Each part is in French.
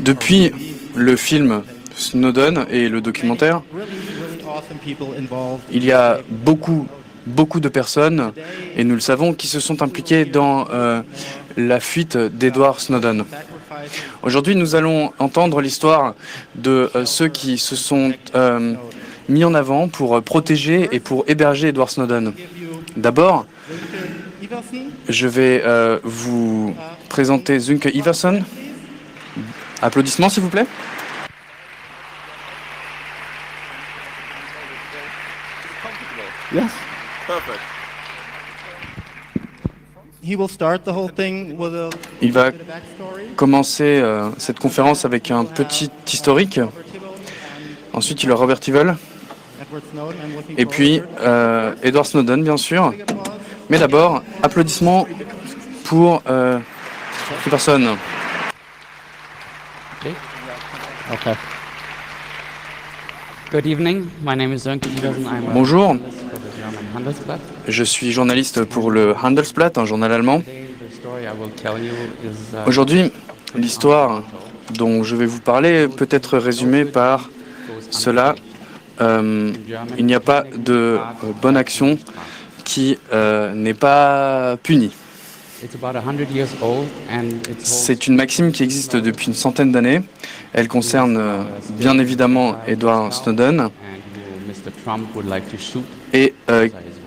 Depuis le film Snowden et le documentaire, il y a beaucoup de personnes, et nous le savons, qui se sont impliquées dans la fuite d'Edward Snowden. Aujourd'hui, nous allons entendre l'histoire de ceux qui se sont mis en avant pour protéger et pour héberger Edward Snowden. D'abord, je vais vous présenter Sönke Iversen. Applaudissements, s'il vous plaît. Yes. Perfect. Il va commencer cette conférence avec un petit historique. Ensuite, il y aura Robert Evil. Et puis, Edward Snowden, bien sûr. Mais d'abord, applaudissements pour ces personnes. Okay. Good evening. My name is Sönke Iversen. I'm a Bonjour, journalist for the German Handelsblatt. je suis journaliste pour le Handelsblatt, un journal allemand. Today, the story I will tell you is, Aujourd'hui, l'histoire dont je vais vous parler peut être résumée par cela. Il n'y a pas de bonne action qui n'est pas punie. it's about 100 years old and it's C'est une maxime qui existe depuis une centaine d'années. Elle concerne bien évidemment Edward Snowden and who Mr. Trump would like to shoot. et These are his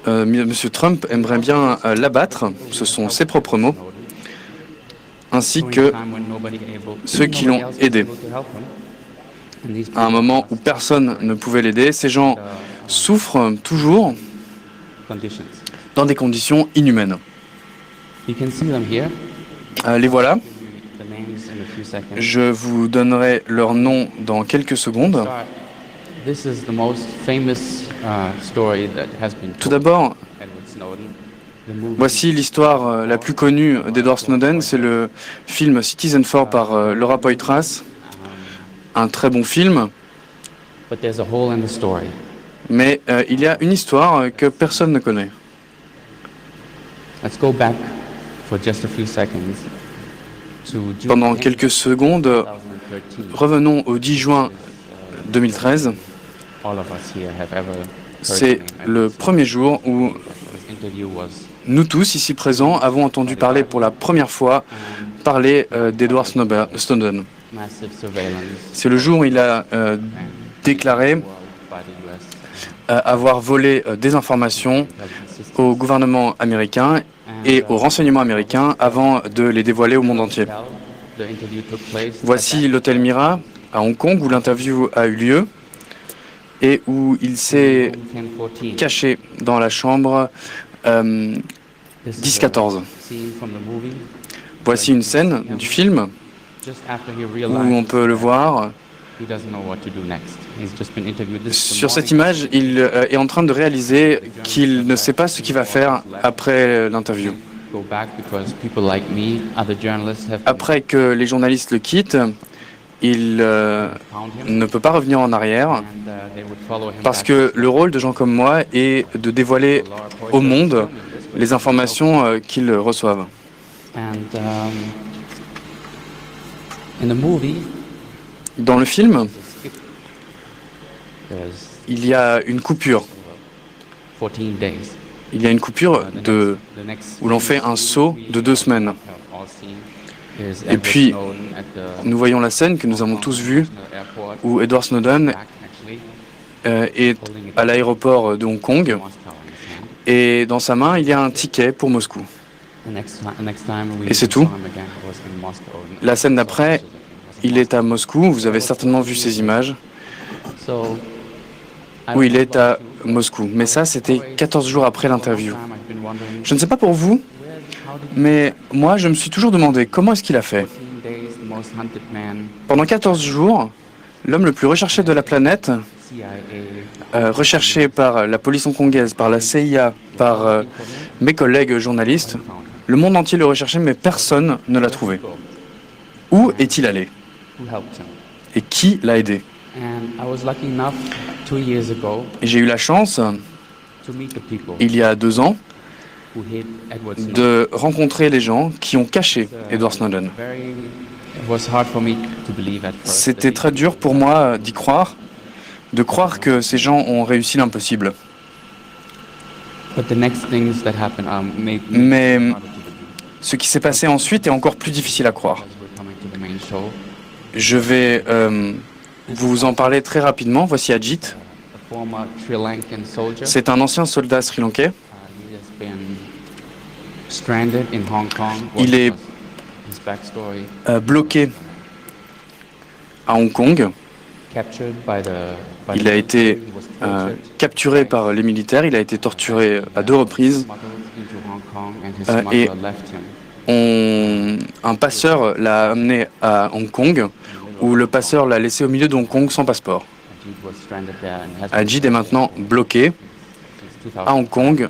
words. Monsieur Trump aimerait bien l'abattre, ce sont ses propres mots, ainsi During que a time when ceux qui l'ont nobody else was aidé. able to help him. And these À un people moment où personne ne pouvait l'aider, ces gens souffrent toujours conditions. dans des conditions inhumaines. You can see them here. Les voilà, The names in a few seconds. je vous donnerai leur nom dans quelques secondes. This is the most famous story that has been Tout told, d'abord, Edward Snowden. The movie, voici l'histoire la plus connue d'Edward Snowden, c'est le film Citizen4 par Laura Poitras, un très bon film, but there's a hole in the story. mais il y a une histoire que personne ne connaît. Let's go back for just a few seconds to June Pendant 10th, quelques secondes, 2013. revenons au 10 juin 2013. All of us here have ever heard C'est the name le Edward premier jour où Snowden. This interview was nous tous ici présents avons entendu parler pour la première fois parler d'Edward Snowden. massive surveillance C'est le jour où il a déclaré world by the US avoir volé des informations system. au gouvernement américain et aux renseignements américains avant de les dévoiler au monde entier. The interview took place Voici l'hôtel Mira à Hong Kong où l'interview a eu lieu et où il s'est in 1014. caché dans la chambre This is 10-14. a scene from the movie. Voici une scène du film Just after he où realized on peut le voir. he doesn't know what to do next. He's just been interviewed. This is the Sur cette morning. image, il est en train de réaliser qu'il ne sait pas ce qu'il va faire après l'interview. Go back because people like me, other journalists have Après que les journalistes le quittent, il found him ne peut pas revenir en arrière and they would follow him parce back que le rôle de gens comme moi est de dévoiler to Laura au Poitras monde film. les informations qu'ils reçoivent. And in the movie, Dans le film, there's il y a une coupure. 14 days. Il y a une coupure The next où l'on fait un saut de 2 semaines. all seen is Et Edward puis, Snowden at the nous voyons la scène que nous avons tous vue airport, où Edward Snowden back actually, est à l'aéroport de Hong Kong Moscow in his hand. et dans sa main, il y a un ticket pour Moscou. The next time we Et c'est saw tout. him again was in Moscow. La scène d'après, il est à Moscou. Vous avez certainement vu ces images So, I où il don't est know à about you, Moscou. Mais ça, c'était 14 jours après l'interview. time I've been wondering, Je ne sais pas pour vous, how did mais moi, je me suis toujours demandé comment est-ce qu'il a fait. 14 days, the most hunted man, Pendant 14 jours, l'homme le plus recherché de la planète, CIA, recherché par la police hongkongaise, par la CIA, par mes collègues journalistes, Le monde entier le recherchait, mais personne ne l'a trouvé. Où est-il allé? Who helped him? Et qui l'a aidé? And I was lucky enough 2 years ago Et j'ai eu la chance, to meet the people il y a 2 ans, who hid Edward Snowden. de rencontrer les gens qui ont caché Edward Snowden. It was hard for me to believe at first. C'était très dur pour moi d'y croire, de croire que ces gens ont réussi l'impossible. But the next things that happened made me Mais harder to believe. ce qui s'est passé ensuite est encore plus difficile à croire. As we're coming to the main show, Je vais vous en parler très rapidement. Voici Ajit. a former Sri Lankan soldier. C'est un ancien soldat sri-lankais. He has been stranded in Hong Kong. Il est His backstory bloqué à Hong Kong. captured by the Il a été military. He was tortured, capturé par les militaires. Il a été torturé à 2 reprises. smuggled into Hong Kong, and his Et smuggler left him. Un passeur l'a amené à Hong Kong, où le passeur l'a laissé au milieu de Hong Kong sans passeport. Ajit was stranded there and has been Ajit est maintenant bloqué since à 2000. Hong Kong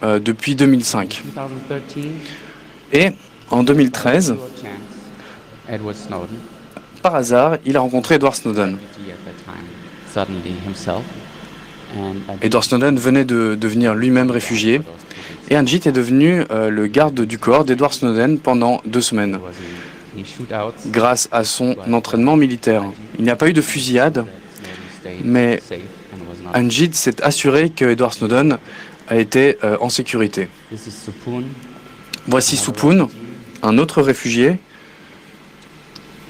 depuis 2005. 2013, Et en 2013, pure chance, Edward Snowden, par hasard, il a rencontré Edward Snowden. refugee at that time, suddenly himself, and Ajit Edward Snowden venait de devenir lui-même réfugié. Et Ajit est devenu le garde du corps d'Edward Snowden pendant 2 semaines, was in shootouts. grâce à son entraînement militaire. Il n'y a pas eu de fusillade. Snowden stayed Mais safe and was not. Ajit s'est assuré que Edward Snowden a été en sécurité. This is Supun. Voici Supun, un autre réfugié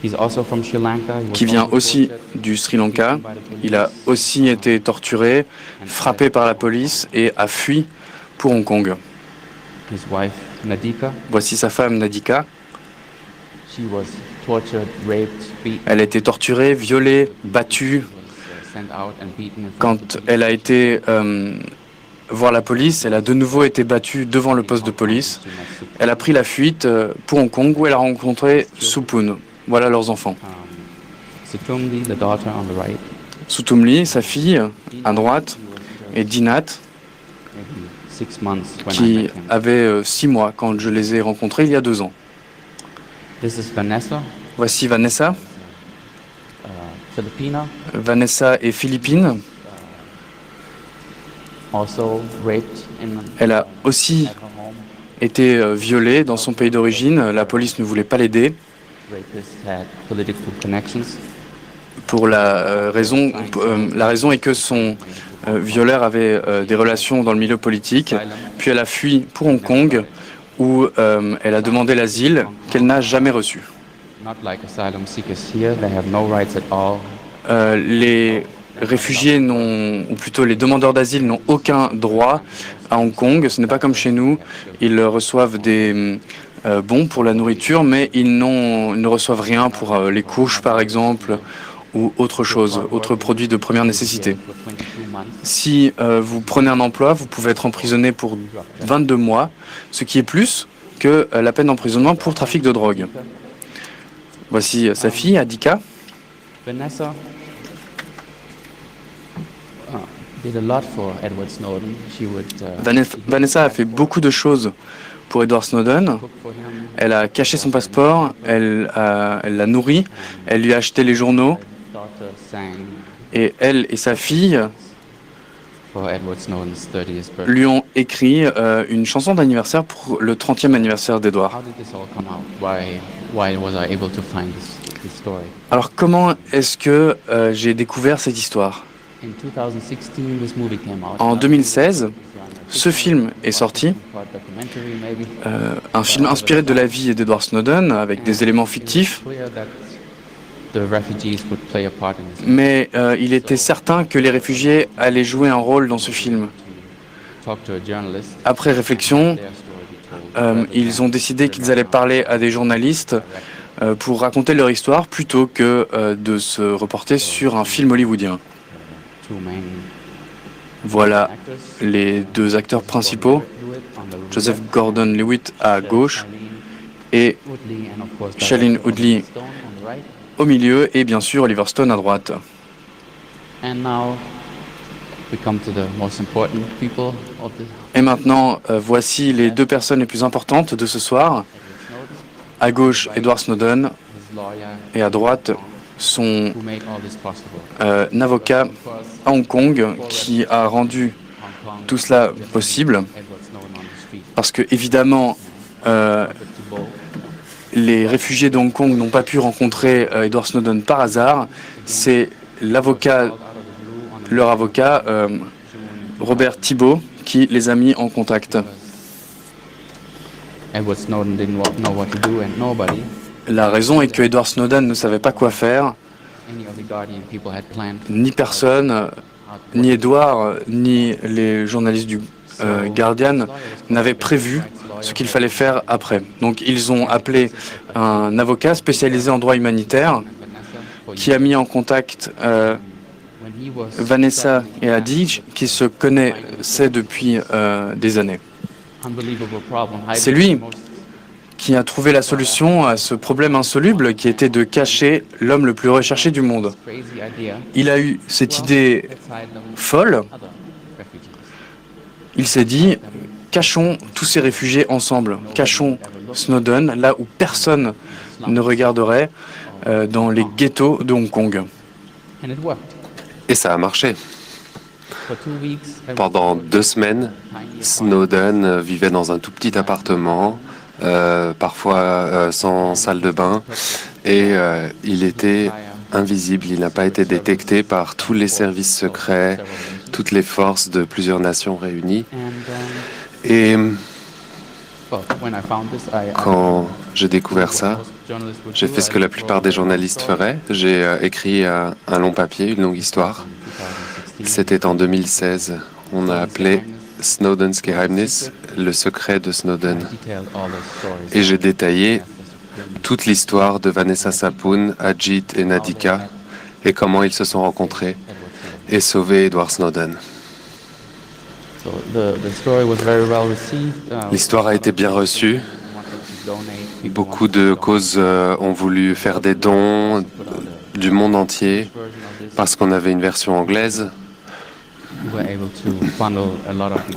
He's also from Sri Lanka. He was qui vient also aussi tortured, du Sri Lanka. beaten by the police, Il a aussi été torturé, frappé par la police et a fui pour Hong Kong. His wife Nadika, Voici sa femme Nadika. she was tortured, raped, beaten. Elle a été torturée, violée, battue. Sent out and beaten in front of Quand the elle a été voir la police, elle a de nouveau été battue devant le poste de police. Elle a pris la fuite pour Hong Kong où elle a rencontré Supun. Voilà leurs enfants. Situmli, the daughter on the right, Sutumli, sa fille, à droite, et Dinat, maybe 6 months when I qui met him. avait 6 mois quand je les ai rencontrés il y a 2 ans. This is Vanessa, Voici Vanessa. Filipina, Vanessa est philippine. also raped in Elle a aussi at her home. été violée dans son pays d'origine. La police ne voulait pas l'aider Rapist had political connections. pour la raison est que son violeur avait des relations dans le milieu politique. Puis elle a fui pour Hong Kong où elle a demandé l'asile qu'elle n'a jamais reçu. Not like asylum seekers here, they have no rights at all. Les réfugiés ou plutôt les demandeurs d'asile n'ont aucun droit à Hong Kong. Ce n'est pas comme chez nous. Ils reçoivent des bons pour la nourriture, mais ils ne reçoivent rien pour les couches, par exemple, ou autre chose, autre produit de première nécessité. For 22 months. Si vous prenez un emploi, vous pouvez être emprisonné pour 22 mois, ce qui est plus que la peine d'emprisonnement pour trafic de drogue. Voici sa fille, Adika. Vanessa did a lot for Edward Snowden. She would Vanessa a fait beaucoup de choses pour Edward Snowden. cook for him. Elle a caché son passeport, elle l'a nourri, elle lui a acheté les journaux, Daughter sang et elle et sa fille for Edward Snowden's 30th birthday. lui ont écrit une chanson d'anniversaire pour le 30e anniversaire d'Edward. How did this all come out? Why was I able to find this story? Alors comment est-ce que j'ai découvert cette histoire? In 2016, this movie came out. En 2016, ce film est sorti, Part documentary, maybe. un film inspiré de la vie d'Edward Snowden avec des éléments fictifs, Clear that the refugees would play a part in this. mais il était certain que les réfugiés allaient jouer un rôle dans ce film. Talk to a journalist. Après réflexion, Their story be told. ils ont décidé qu'ils allaient parler à des journalistes pour raconter leur histoire plutôt que de se reporter sur un film hollywoodien. Two main Voilà actors. les 2 acteurs principaux, Lewitt on the Joseph left, Gordon-Levitt à gauche Shailene et Woodley and of course Shailene director Woodley. Oliver Stone on the right. au milieu et bien sûr Oliver Stone à droite. And now we come to the most important people of the Et maintenant, voici les deux personnes les plus importantes de ce soir. À gauche, Edward Snowden, his lawyer, et à droite, son who made all this possible. avocat à Hong Kong qui a rendu Hong Kong, tout cela possible. Edward Snowden on the street. Parce que, évidemment, Robert Thibault, les réfugiés de Hong Kong n'ont pas pu rencontrer Edward Snowden par hasard. C'est l'avocat, out of the blue on the leur avocat, Robert Thibault, qui les a mis en contact. Edward Snowden didn't know what to do, and nobody, La raison est que Edward Snowden ne savait pas quoi faire. any of the Guardian people had planned Ni personne, ni Edward, ni les journalistes du Guardian n'avaient prévu ce qu'il fallait faire après. Donc ils ont appelé un avocat spécialisé en droit humanitaire qui a mis en contact when he was Vanessa et Hadij, qui se connaissaient depuis des années. unbelievable problem. C'est lui qui a trouvé la solution à ce problème insoluble qui était de cacher l'homme le plus recherché du monde. Crazy idea. Il a eu cette idée Let's hide them folle. other refugees. Il s'est dit, cachons tous ces réfugiés ensemble. Cachons Snowden là où personne ne regarderait, dans les ghettos de Hong Kong. And it worked. Et ça a marché. For 2 weeks, Pendant 2 semaines, Snowden vivait dans un tout petit appartement, parfois sans salle de bain, et il était invisible. Il n'a pas été détecté par tous les services secrets, toutes les forces de plusieurs nations réunies. Et well, when I found this, quand j'ai découvert ça, j'ai fait ce que la plupart des journalistes feraient. J'ai écrit un long papier, une longue histoire. C'était en 2016. On a appelé Snowden's Geheimnis, le secret de Snowden. Et j'ai détaillé toute l'histoire de Vanessa Sapoon, Ajit et Nadika et comment ils se sont rencontrés et sauvé Edward Snowden. L'histoire a été bien reçue. Beaucoup de causes ont voulu faire des dons du monde entier parce qu'on avait une version anglaise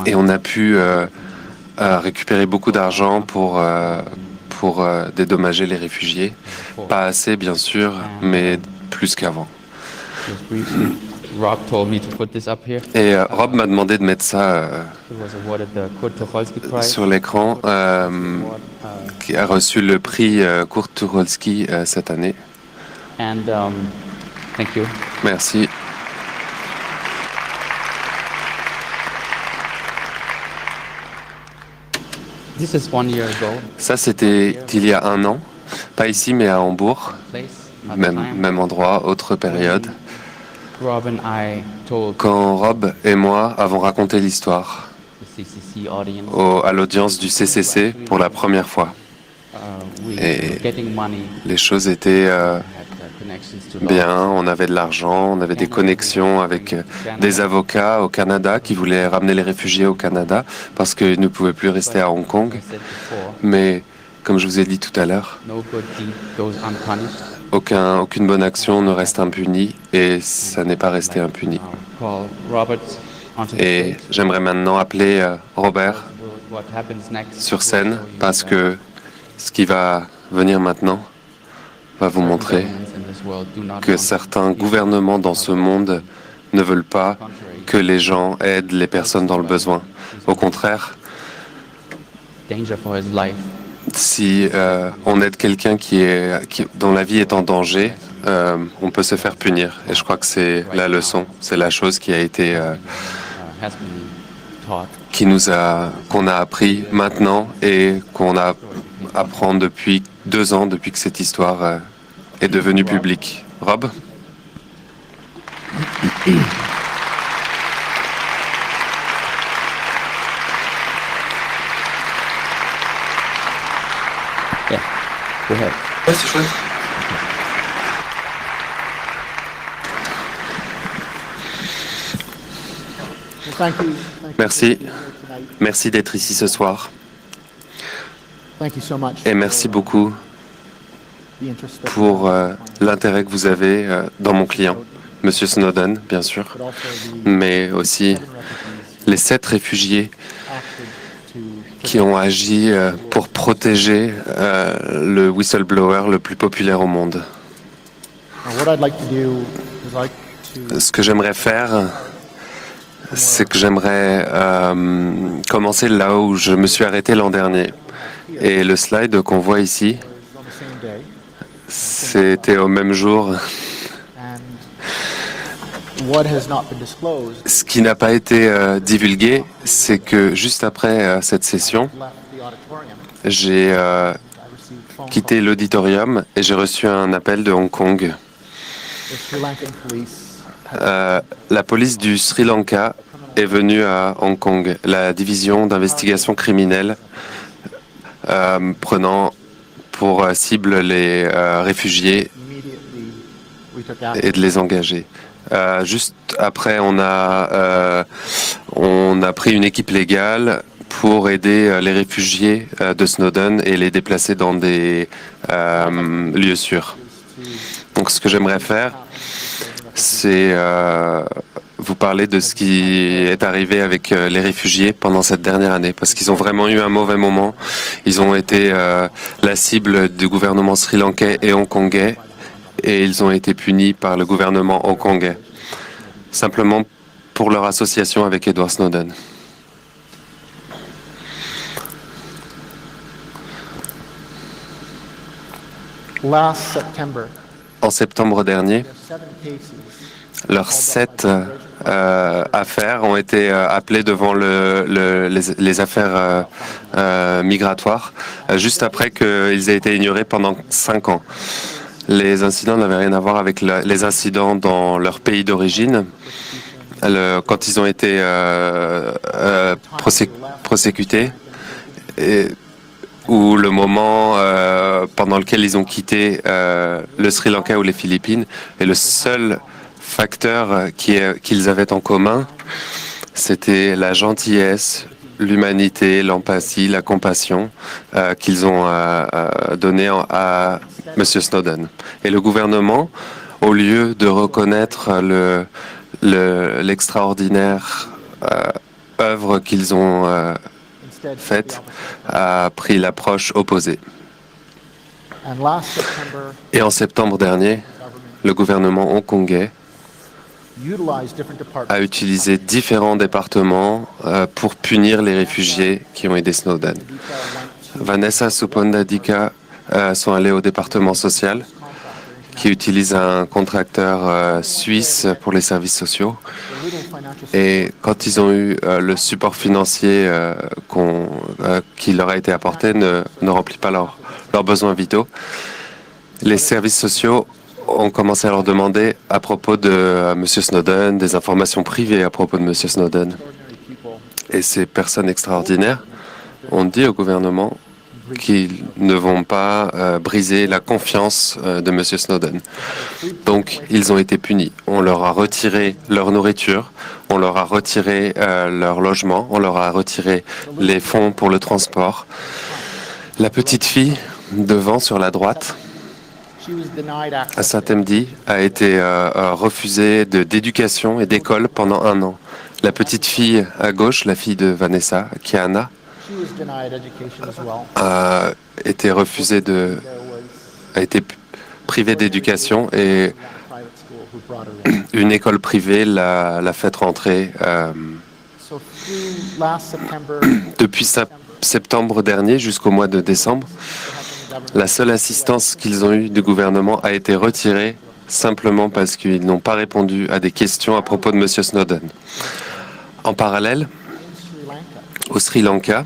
et on a pu récupérer beaucoup d'argent pour dédommager les réfugiés. Pas assez bien sûr, mais plus qu'avant. Et Rob m'a demandé de mettre ça sur l'écran, qui a reçu le prix Kurt Tucholsky cette année. Thank you. Merci. This is 1 year ago. Ça, c'était il y a 1 an, pas ici, mais à Hambourg, Place, not time. même endroit, autre période, Rob and I told quand Rob et moi avons raconté l'histoire the CCC audience à l'audience du CCC pour la première fois. we Et were getting money, les choses étaient had connections to law. bien, on avait de l'argent, on avait des connexions avec des avocats au Canada qui voulaient ramener les réfugiés au Canada parce qu'ils ne pouvaient plus rester à Hong Kong. I said before, Mais comme je vous ai dit tout à l'heure, no good deed goes unpunished. aucune bonne action ne reste impunie et ça n'est pas resté impuni. Call Robert onto the Et stage. j'aimerais maintenant appeler Robert What happens next sur scène parce que ce qui va venir maintenant va vous montrer que certains gouvernements dans ce monde ne veulent pas que les gens aident les personnes dans le besoin. Au contraire, danger for his life. si on aide quelqu'un dont la vie est en danger, on peut se faire punir. Et je crois que c'est la leçon, c'est la chose qui a été, Has been taught. qu'on a appris maintenant et qu'on a apprend depuis 2 ans, depuis que cette histoire est devenue publique. Rob? Yeah, go ahead. Ouais, c'est chouette. Thank you. Merci. Merci d'être ici ce soir. Thank you so much. Et merci beaucoup pour l'intérêt que vous avez dans mon client, Monsieur Snowden, bien sûr, mais aussi les 7 réfugiés qui ont agi pour protéger le whistleblower le plus populaire au monde. Ce que j'aimerais faire, c'est que j'aimerais commencer là où je me suis arrêté l'an dernier. Et le slide qu'on voit ici, c'était au même jour. Ce qui n'a pas été divulgué, c'est que juste après cette session, j'ai quitté l'auditorium et j'ai reçu un appel de Hong Kong. La police du Sri Lanka est venue à Hong Kong, la division d'investigation criminelle prenant pour cible les réfugiés et de les engager. Juste après, on a pris une équipe légale pour aider les réfugiés de Snowden et les déplacer dans des lieux sûrs. Donc ce que j'aimerais faire, c'est vous parler de ce qui est arrivé avec les réfugiés pendant cette dernière année, parce qu'ils ont vraiment eu un mauvais moment. Ils ont été la cible du gouvernement sri-lankais et hongkongais, et ils ont été punis par le gouvernement hongkongais, simplement pour leur association avec Edward Snowden. En septembre dernier, leurs 7 affaires ont été appelées devant les affaires migratoires, juste après qu'ils aient été ignorés pendant 5 ans. Les incidents n'avaient rien à voir avec les incidents dans leur pays d'origine. Quand ils ont été prosécutés, ou le moment pendant lequel ils ont quitté le Sri Lanka ou les Philippines, et le seul facteur qu'ils avaient en commun, c'était la gentillesse, l'humanité, l'empathie, la compassion qu'ils ont donné à M. Snowden. Et le gouvernement, au lieu de reconnaître l'extraordinaire œuvre qu'ils ont faite, a pris l'approche opposée. Et en septembre dernier, le gouvernement hongkongais a utilisé différents départements pour punir les réfugiés qui ont aidé Snowden. Vanessa Supondadika sont allés au département social, qui utilise un contracteur suisse pour les services sociaux. Et quand ils ont eu le support financier qui leur a été apporté, ne remplit pas leurs besoins vitaux, les services sociaux ont commencé à leur demander à propos de M. Snowden, des informations privées à propos de M. Snowden. Et ces personnes extraordinaires ont dit au gouvernement qu'ils ne vont pas briser la confiance de M. Snowden. Donc, ils ont été punis. On leur a retiré leur nourriture, on leur a retiré leur logement, on leur a retiré les fonds pour le transport. La petite fille, devant, sur la droite, à Saint-Emdy, a été refusée d'éducation et d'école pendant 1 an. La petite fille à gauche, la fille de Vanessa, Kiana, a été privée d'éducation et une école privée l'a fait rentrer. Depuis septembre dernier jusqu'au mois de décembre, la seule assistance qu'ils ont eue du gouvernement a été retirée simplement parce qu'ils n'ont pas répondu à des questions à propos de M. Snowden. En parallèle, au Sri Lanka,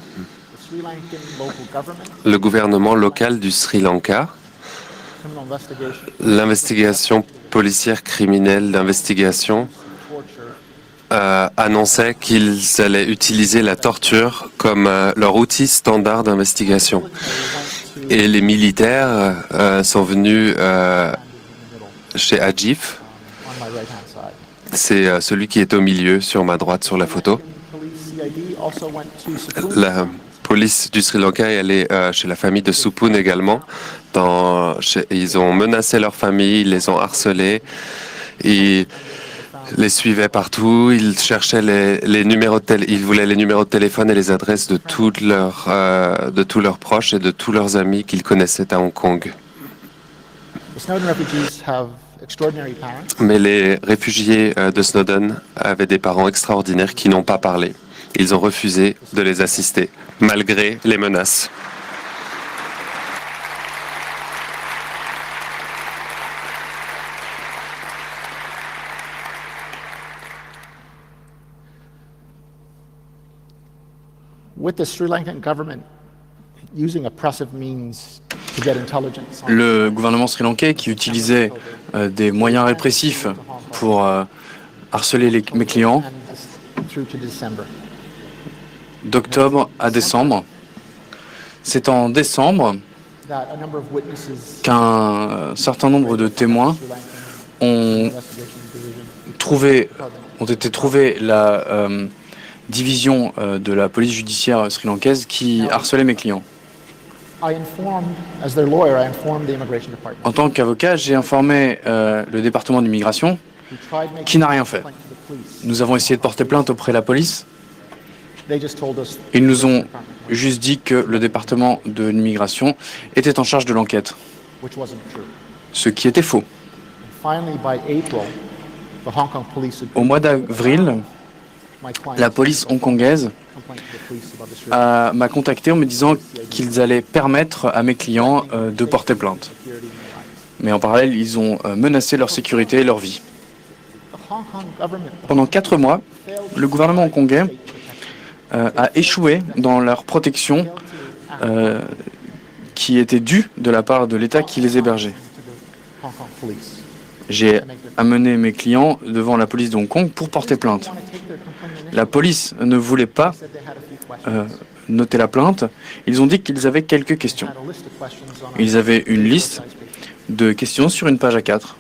le gouvernement local du Sri Lanka, l'investigation policière criminelle d'investigation annonçait qu'ils allaient utiliser la torture comme leur outil standard d'investigation. Et les militaires sont venus chez Ajif. C'est celui qui est au milieu, sur ma droite, sur la photo. La police du Sri Lanka est allée chez la famille de Supun également. Ils ont menacé leur famille, ils les ont harcelés, ils les suivaient partout, ils cherchaient les numéros ils voulaient les numéros de téléphone et les adresses de tous leurs proches et de tous leurs amis qu'ils connaissaient à Hong Kong. Mais les réfugiés de Snowden avaient des parents extraordinaires qui n'ont pas parlé. Ils ont refusé de les assister, malgré les menaces. With the Sri Lankan government using oppressive means to get intelligence on Le gouvernement sri-lankais qui utilisait des moyens répressifs pour harceler mes clients through to December. d'octobre à décembre. C'est en décembre That a number of witnesses qu'un certain nombre de témoins Sri Lankan ont investigation division été trouvés la division de la police judiciaire sri-lankaise qui harcelait mes clients. I informed, as their lawyer, I informed the immigration department. En tant qu'avocat, j'ai informé le département d'immigration We tried making qui n'a rien fait. a complaint to the police. Nous avons essayé de porter plainte auprès de la police. They just told us Ils nous ont juste dit que le département de l'immigration était en charge de l'enquête, which wasn't true. ce qui était faux. Finally, by April, the Hong Kong police Au mois d'avril, my client la police hongkongaise complaint to the police about the Sri Lankan m'a contacté en me disant qu'ils allaient permettre à mes clients de porter plainte. security in the eyes. Mais en parallèle, ils ont menacé leur sécurité et leur vie. The Hong Kong government Pendant 4 mois, failed le gouvernement hongkongais a échoué dans leur protection qui était due de la part de l'État qui les hébergeait. to the Hong Kong police. J'ai amené mes clients devant la police de Hong Kong pour porter plainte. Want to take their complaint initially? La police ne voulait pas Said they had a few questions. noter la plainte. Ils ont dit qu'ils avaient quelques questions. Had a list of questions on a Ils avaient une liste size paper. de questions sur une page A4.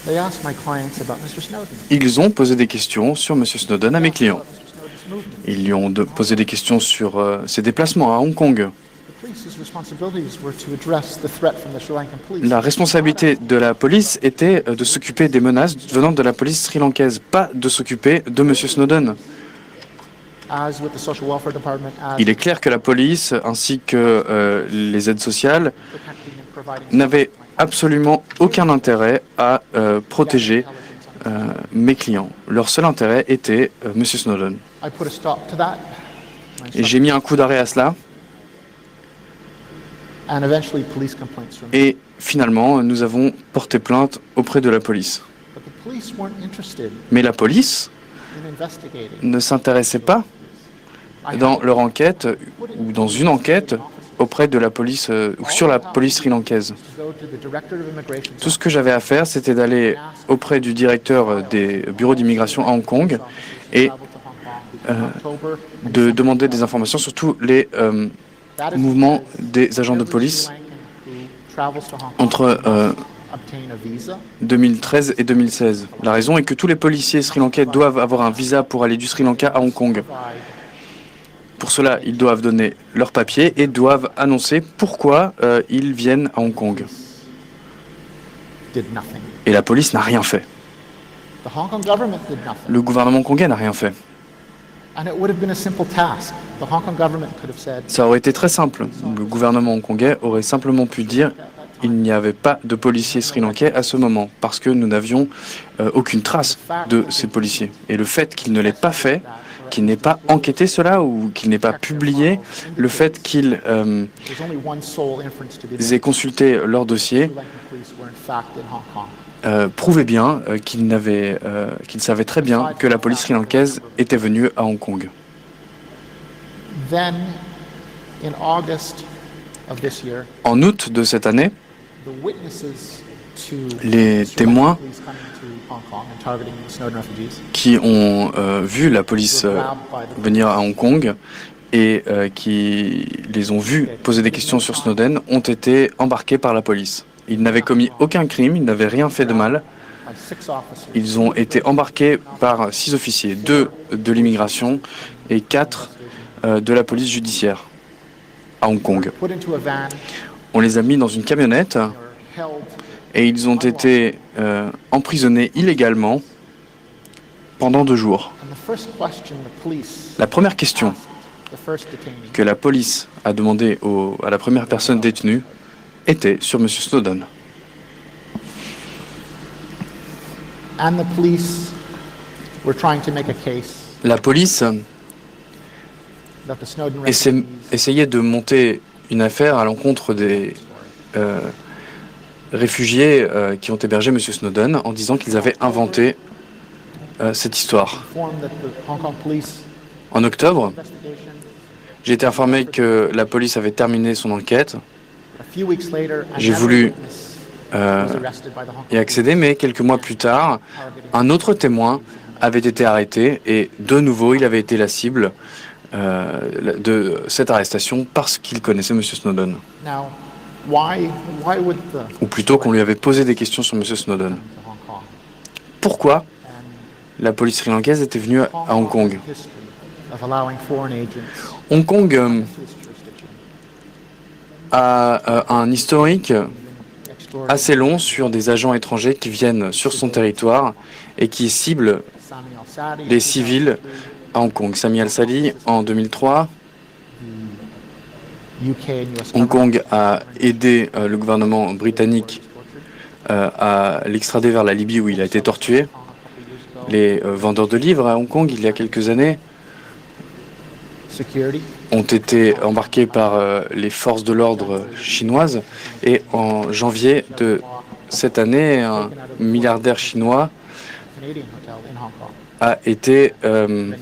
They asked my clients about Mr. Snowden. Ils ont posé des questions sur M. Snowden à mes clients. About Mr. Snowden's movement. Ils lui ont posé des questions sur ses déplacements à Hong Kong. The police's responsibilities were to address the threat from the Sri Lankan police. La responsabilité de la police était de s'occuper des menaces venant de la police sri-lankaise, pas de s'occuper de M. Snowden. As with the social welfare department, as Il est clair que la police ainsi que les aides sociales protecting and providing n'avaient absolument aucun intérêt à protéger mes clients. Leur seul intérêt était M. Snowden. I put a stop to that. Et j'ai mis un coup d'arrêt à cela. And eventually police complaints from Et finalement, nous avons porté plainte auprès de la police. But the police weren't interested Mais la police in investigating. ne s'intéressait pas I dans had leur enquête ou dans une enquête auprès de la police ou sur la police sri-lankaise. to go to the director of immigration Tout ce que j'avais à faire, c'était d'aller auprès du directeur des bureaux d'immigration à Hong Kong et de demander des informations sur tous les mouvements des agents de police entre 2013 et 2016. La raison est que tous les policiers sri-lankais doivent avoir un visa pour aller du Sri Lanka à Hong Kong. Pour cela, ils doivent donner leurs papiers et doivent annoncer pourquoi ils viennent à Hong Kong. did nothing. Et la police n'a rien fait. The Hong Kong government did nothing. Le gouvernement hongkongais n'a rien fait. And it would have been a simple task. The Hong Kong government could have said, Ça aurait été très simple. Le gouvernement hongkongais aurait simplement pu dire il n'y avait pas de policiers sri-lankais à ce moment parce que nous n'avions aucune trace de ces policiers. Et le fait qu'il ne l'ait pas fait, qu'il n'ait pas enquêté cela ou qu'il n'ait pas publié, le fait qu'ils there's only one sole inference to be made. aient consulté leur dossier Sri Lankan police were in fact in Hong Kong. prouvait bien qu'ils savaient très bien que la police sri-lankaise était venue à Hong Kong. Then, in August of this year, En août de cette année, the witnesses to les Sri Lankan témoins police coming to Hong Kong and targeting Snowden refugees qui ont vu la police were grabbed by the venir à Hong Kong et qui les ont vus poser des questions sur Snowden ont été embarqués par la police. Ils n'avaient commis aucun crime, ils n'avaient rien fait de mal, by 6 officers. Ils ont été embarqués par 6 officiers, 2 de l'immigration et 4 de la police judiciaire à Hong Kong. Put into a van, On les a mis dans une camionnette they were held. et ils ont été emprisonnés illégalement pendant 2 jours. And the first question the police La première question asked the first detainee que la police a demandé à la première personne détenue était sur M. Snowden. and the police were trying to make a case La police that the Snowden essa- refugees essayait de monter une affaire à l'encontre des réfugiés qui ont hébergé M. Snowden en disant qu'ils avaient inventé cette histoire. informed that the Hong Kong police En octobre, investigation. j'ai été informé que la police avait terminé son enquête A few weeks later, J'ai another voulu, witness euh, was arrested by the Hong Kong y accéder, mais quelques mois plus tard, un autre témoin avait été arrêté et de nouveau il avait été la cible de cette arrestation parce qu'il connaissait M. Snowden. Now, why would the Ou plutôt qu'on lui avait posé des questions sur M. Snowden. to Hong Kong? Pourquoi And la police sri-lankaise était venue à Hong Kong? Kong's history of allowing foreign agents Hong Kong to its jurisdiction. a un historique Extraordinary assez long sur des agents étrangers qui viennent sur son territoire et qui ciblent Sami al-Sadi, les civils à Hong Kong. Sami al-Sadi, en 2003, UK and US Hong government Kong a aidé le gouvernement britannique à l'extrader vers la Libye où il a été torturé. Les vendeurs de livres à Hong Kong, il y a quelques années, security. ont été embarqués par les forces de l'ordre chinoises. Et en janvier de cette année, un milliardaire chinois Canadian hotel in Hong Kong. a été Renditions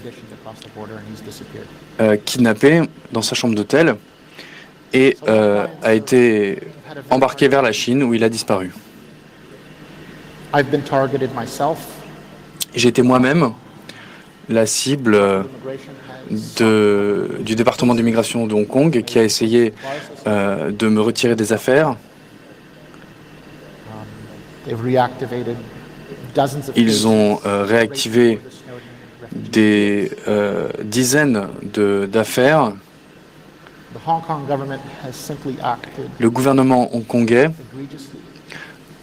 across the border and he's disappeared. kidnappé dans sa chambre d'hôtel et a été embarqué vers la Chine où il a disparu. I've been targeted myself. J'ai été moi-même la cible Immigration has du département d'immigration de Hong Kong qui a essayé de me retirer des affaires. they've reactivated dozens of Ils cases ont réactivé for the Snowden refugee. des dizaines d'affaires. The Hong Kong government has simply acted Le gouvernement hongkongais egregiously,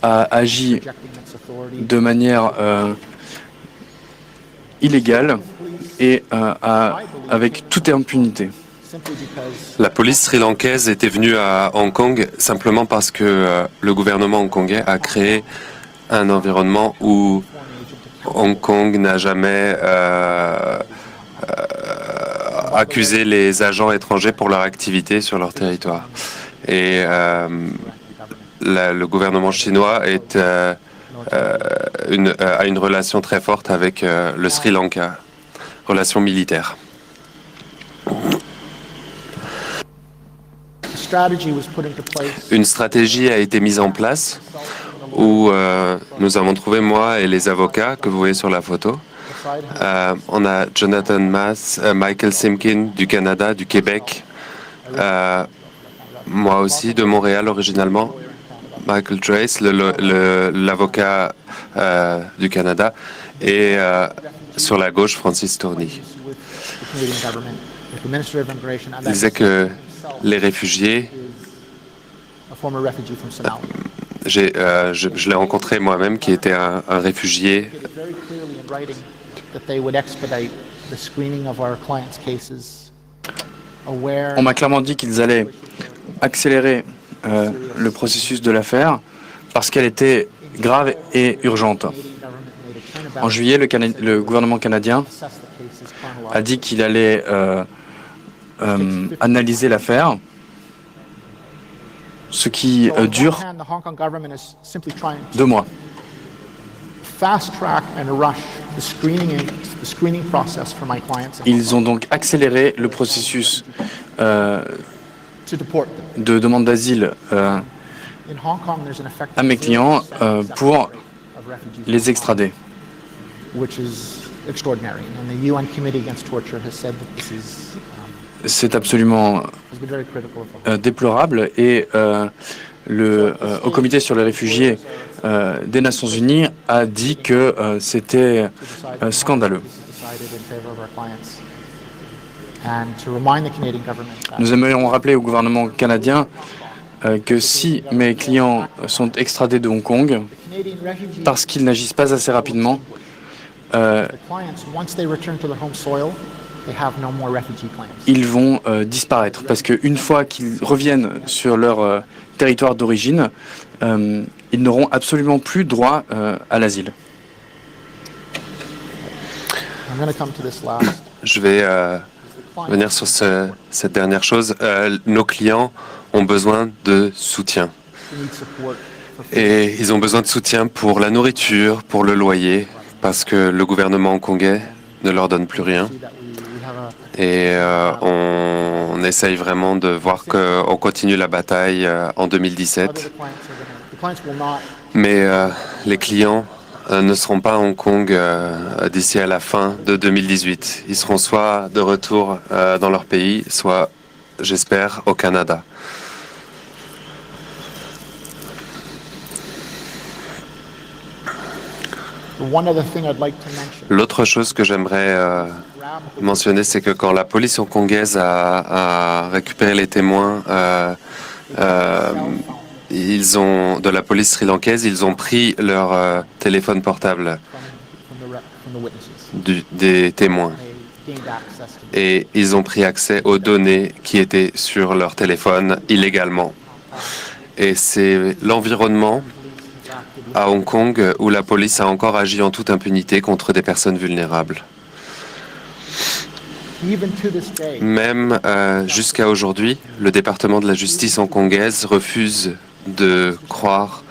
a agi rejecting its authority. de manière illégale et avec toute impunité. Simply because La police sri-lankaise était venue à Hong Kong simplement parce que le gouvernement hongkongais a créé un environnement où Hong Kong n'a jamais accusé les agents étrangers pour leur activité sur leur territoire. Et le gouvernement chinois a une relation très forte avec le Sri Lanka, relation militaire. a strategy was put into place Une stratégie a été mise en place où nous avons trouvé, moi et les avocats que vous voyez sur la photo. beside him. On a Jonathan Mass, Michael Simkin du Canada, du Québec, moi aussi de Montréal originalement, Michael Trace, l'avocat du Canada, et sur la gauche, Francis Tourny. With the Canadian government, with the Minister of Immigration, and Il that disait que les réfugiés, a former refugee from Somalia. je l'ai rencontré moi-même, qui était un réfugié. Stated very clearly in writing that they would expedite the screening of our clients' cases, aware On m'a clairement dit qu'ils allaient accélérer le processus de l'affaire parce qu'elle était grave et urgente. the Canadian government made a turnabout En juillet, le gouvernement canadien assess the cases a chronologically. dit qu'il allait analyser l'affaire, ce qui So on the dure one hand, the Hong Kong government is simply trying to 2 mois. fast track and rush the screening process for my clients in Hong Ils ont donc accéléré le processus Kong to deport them. de demande d'asile In Hong Kong, there's an effective à mes clients 0% pour of refugees les extrader. which is extraordinary. And the UN Committee Against Torture has said that this is C'est absolument has been very critical of the déplorable et le Haut Comité sur les réfugiés des Nations Unies a dit que c'était scandaleux. Nous aimerions rappeler au gouvernement canadien que si mes clients sont extradés de Hong Kong, parce qu'ils n'agissent pas assez rapidement, ils vont disparaître. Parce qu'une fois qu'ils reviennent sur leur territoire d'origine, ils n'auront absolument plus droit à l'asile. Je vais venir sur cette dernière chose. Nos clients ont besoin de soutien. Et ils ont besoin de soutien pour la nourriture, pour le loyer, parce que le gouvernement hongkongais ne leur donne plus rien. Et on essaye vraiment de voir qu'on continue la bataille en 2017. Mais les clients ne seront pas à Hong Kong d'ici à la fin de 2018. Ils seront soit de retour dans leur pays, soit, j'espère, au Canada. L'autre chose que j'aimerais mentionner, c'est que quand la police hongkongaise a récupéré les témoins de la police sri-lankaise, ils ont pris leur téléphone portable des témoins et ils ont pris accès aux données qui étaient sur leur téléphone illégalement. Et c'est l'environnement à Hong Kong où la police a encore agi en toute impunité contre des personnes vulnérables. Même jusqu'à aujourd'hui, le département de la justice hongkongaise refuse de croire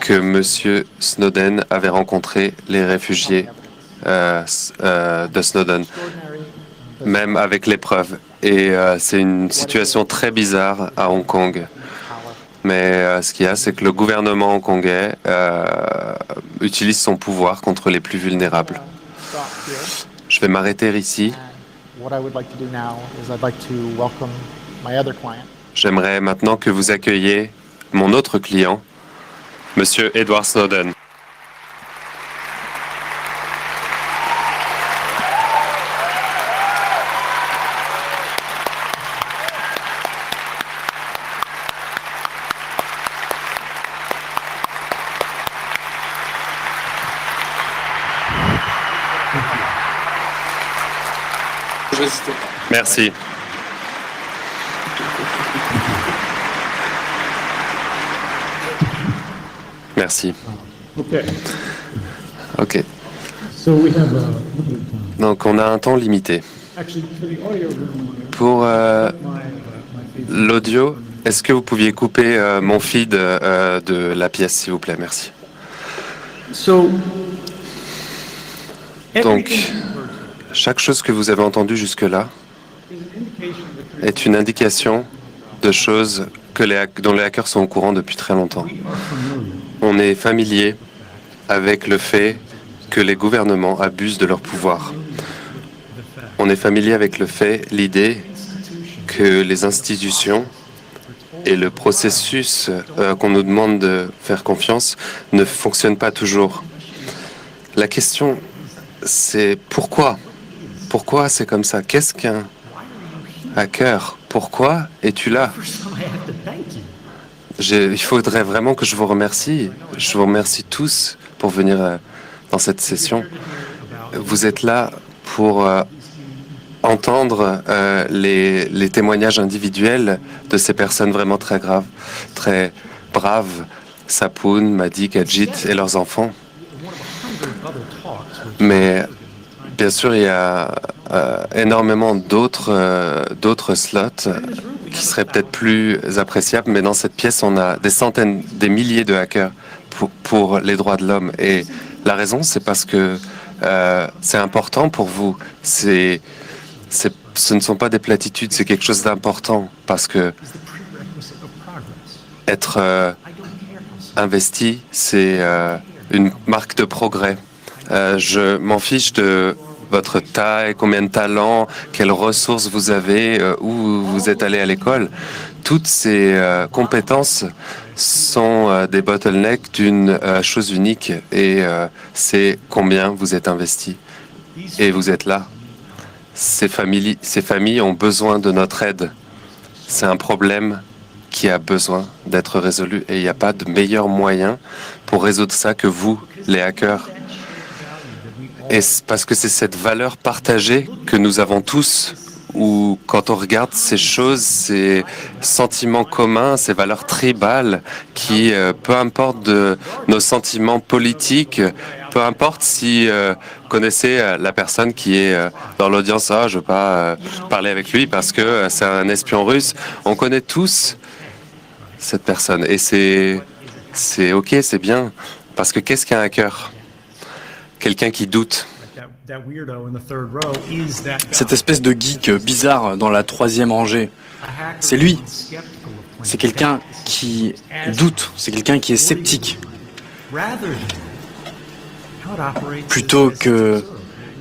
que M. Snowden avait rencontré les réfugiés de Snowden, même avec les preuves. Et c'est une situation très bizarre à Hong Kong. Mais ce qu'il y a, c'est que le gouvernement hongkongais utilise son pouvoir contre les plus vulnérables. Je vais m'arrêter ici. J'aimerais maintenant que vous accueilliez mon autre client, Monsieur Edward Snowden. Merci. Merci. OK. Donc, on a un temps limité. Pour l'audio, est-ce que vous pouviez couper mon feed de la pièce, s'il vous plaît? Merci. Donc, chaque chose que vous avez entendue jusque-là est une indication de choses dont les hackers sont au courant depuis très longtemps. On est familier avec le fait que les gouvernements abusent de leur pouvoir. On est familier avec l'idée que les institutions et le processus qu'on nous demande de faire confiance ne fonctionnent pas toujours. La question, c'est pourquoi? Pourquoi c'est comme ça? Qu'est-ce qu'un hacker? Pourquoi es-tu là? Il faudrait vraiment que je vous remercie. Je vous remercie tous pour venir dans cette session. Vous êtes là pour entendre les témoignages individuels de ces personnes vraiment très graves, très braves, Sapoun, Madi, Kajit et leurs enfants. Mais bien sûr, il y a énormément d'autres slots qui seraient peut-être plus appréciables, mais dans cette pièce, on a des centaines, des milliers de hackers pour les droits de l'homme. Et la raison, c'est parce que c'est important pour vous. Ce ne sont pas des platitudes, c'est quelque chose d'important, parce que être investi, c'est une marque de progrès. Je m'en fiche de votre taille, combien de talents, quelles ressources vous avez, où vous êtes allé à l'école. Toutes ces compétences sont des bottlenecks d'une chose unique et c'est combien vous êtes investi. Et vous êtes là. Ces familles ont besoin de notre aide. C'est un problème qui a besoin d'être résolu et il n'y a pas de meilleur moyen pour résoudre ça que vous, les hackers. Et parce que c'est cette valeur partagée que nous avons tous, où quand on regarde ces choses, ces sentiments communs, ces valeurs tribales qui, peu importe de nos sentiments politiques, peu importe si vous connaissez la personne qui est dans l'audience, je ne veux pas parler avec lui parce que c'est un espion russe, on connaît tous cette personne et c'est ok, c'est bien, parce que qu'est-ce qu'un hacker? Quelqu'un qui doute. Cette espèce de geek bizarre dans la troisième rangée, c'est lui. C'est quelqu'un qui doute, c'est quelqu'un qui est sceptique. Plutôt que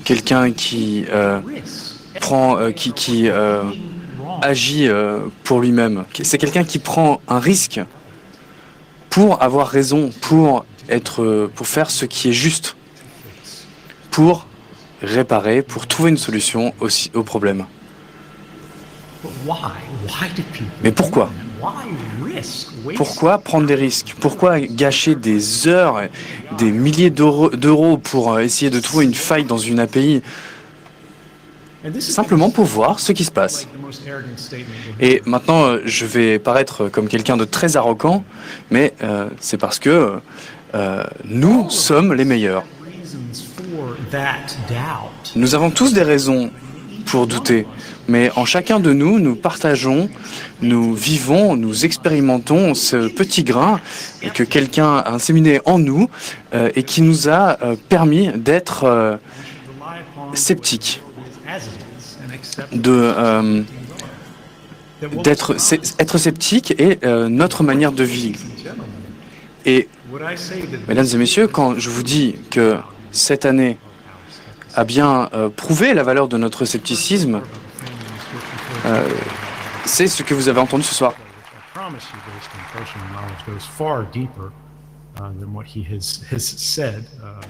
quelqu'un qui agit pour lui-même. C'est quelqu'un qui prend un risque pour avoir raison, pour faire ce qui est juste, pour réparer, pour trouver une solution au problème. Mais pourquoi? Pourquoi prendre des risques? Pourquoi gâcher des heures, des milliers d'euros pour essayer de trouver une faille dans une API? Simplement pour voir ce qui se passe. Et maintenant, je vais paraître comme quelqu'un de très arrogant, mais c'est parce que nous sommes les meilleurs. Nous avons tous des raisons pour douter, mais en chacun de nous, nous partageons, nous vivons, nous expérimentons ce petit grain que quelqu'un a inséminé en nous et qui nous a permis d'être sceptiques, être sceptique est notre manière de vivre. Et, mesdames et messieurs, quand je vous dis que cette année a bien prouvé la valeur de notre scepticisme, c'est ce que vous avez entendu ce soir.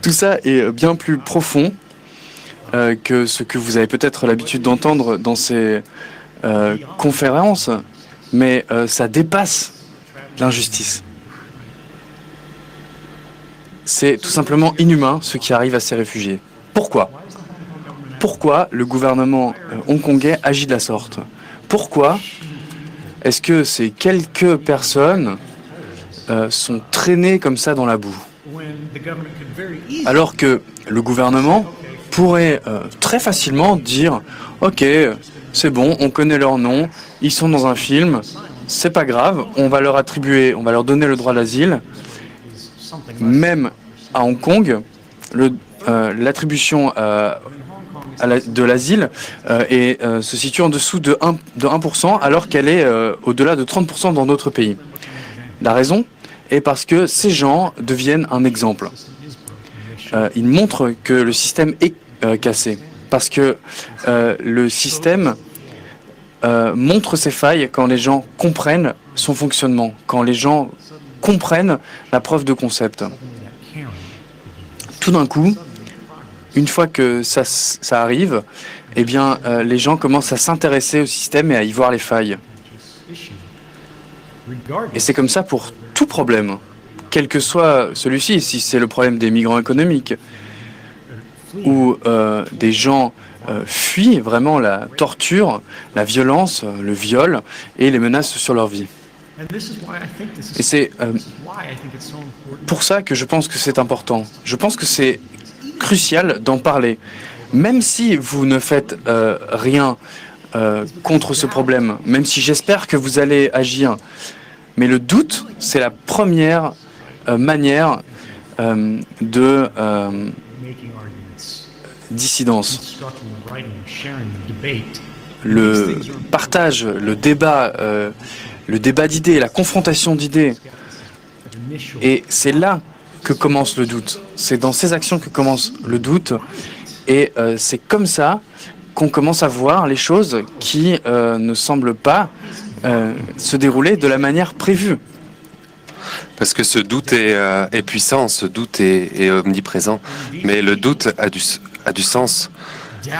Tout ça est bien plus profond que ce que vous avez peut-être l'habitude d'entendre dans ces conférences, mais ça dépasse l'injustice. C'est tout simplement inhumain ce qui arrive à ces réfugiés. Pourquoi? Pourquoi le gouvernement hongkongais agit de la sorte? Pourquoi est-ce que ces quelques personnes sont traînées comme ça dans la boue? Alors que le gouvernement pourrait très facilement dire « Ok, c'est bon, on connaît leur nom, ils sont dans un film, c'est pas grave, on va leur donner le droit d'asile. » Même à Hong Kong, l'attribution de l'asile se situe en dessous de 1%, alors qu'elle est au-delà de 30% dans d'autres pays. La raison est parce que ces gens deviennent un exemple. Ils montrent que le système est cassé, parce que le système montre ses failles quand les gens comprennent son fonctionnement, quand les gens comprennent la preuve de concept. Tout d'un coup, une fois que ça arrive, eh bien, les gens commencent à s'intéresser au système et à y voir les failles. Et c'est comme ça pour tout problème, quel que soit celui-ci, si c'est le problème des migrants économiques, où des gens fuient vraiment la torture, la violence, le viol et les menaces sur leur vie. Et c'est pour ça que je pense que c'est important. Je pense que c'est crucial d'en parler. Même si vous ne faites rien contre ce problème, même si j'espère que vous allez agir, mais le doute, c'est la première manière de dissidence. Le partage, le débat d'idées, la confrontation d'idées. Et c'est là que commence le doute. C'est dans ces actions que commence le doute Et c'est comme ça qu'on commence à voir les choses qui ne semblent pas se dérouler de la manière prévue. Parce que ce doute est puissant, ce doute est omniprésent. Mais le doute a du sens.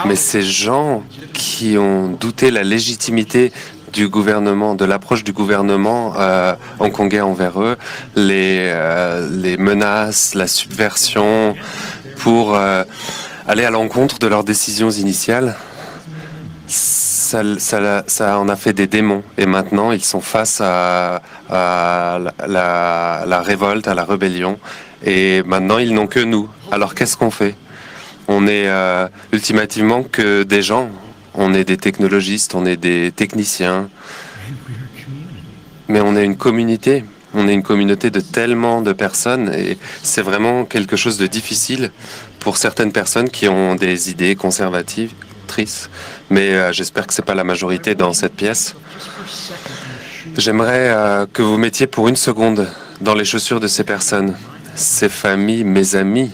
Mais ces gens qui ont douté la légitimité du gouvernement, de l'approche du gouvernement hongkongais envers eux, les menaces, la subversion, pour aller à l'encontre de leurs décisions initiales, ça en a fait des démons. Et maintenant, ils sont face à la révolte, à la rébellion. Et maintenant, ils n'ont que nous. Alors, qu'est-ce qu'on fait? On est ultimativement que des gens. On est des technologistes, on est des techniciens. Mais on est une communauté. On est une communauté de tellement de personnes. Et c'est vraiment quelque chose de difficile pour certaines personnes qui ont des idées conservatrices. Mais j'espère que ce n'est pas la majorité dans cette pièce. J'aimerais que vous mettiez pour une seconde dans les chaussures de ces personnes. Ces familles, mes amis,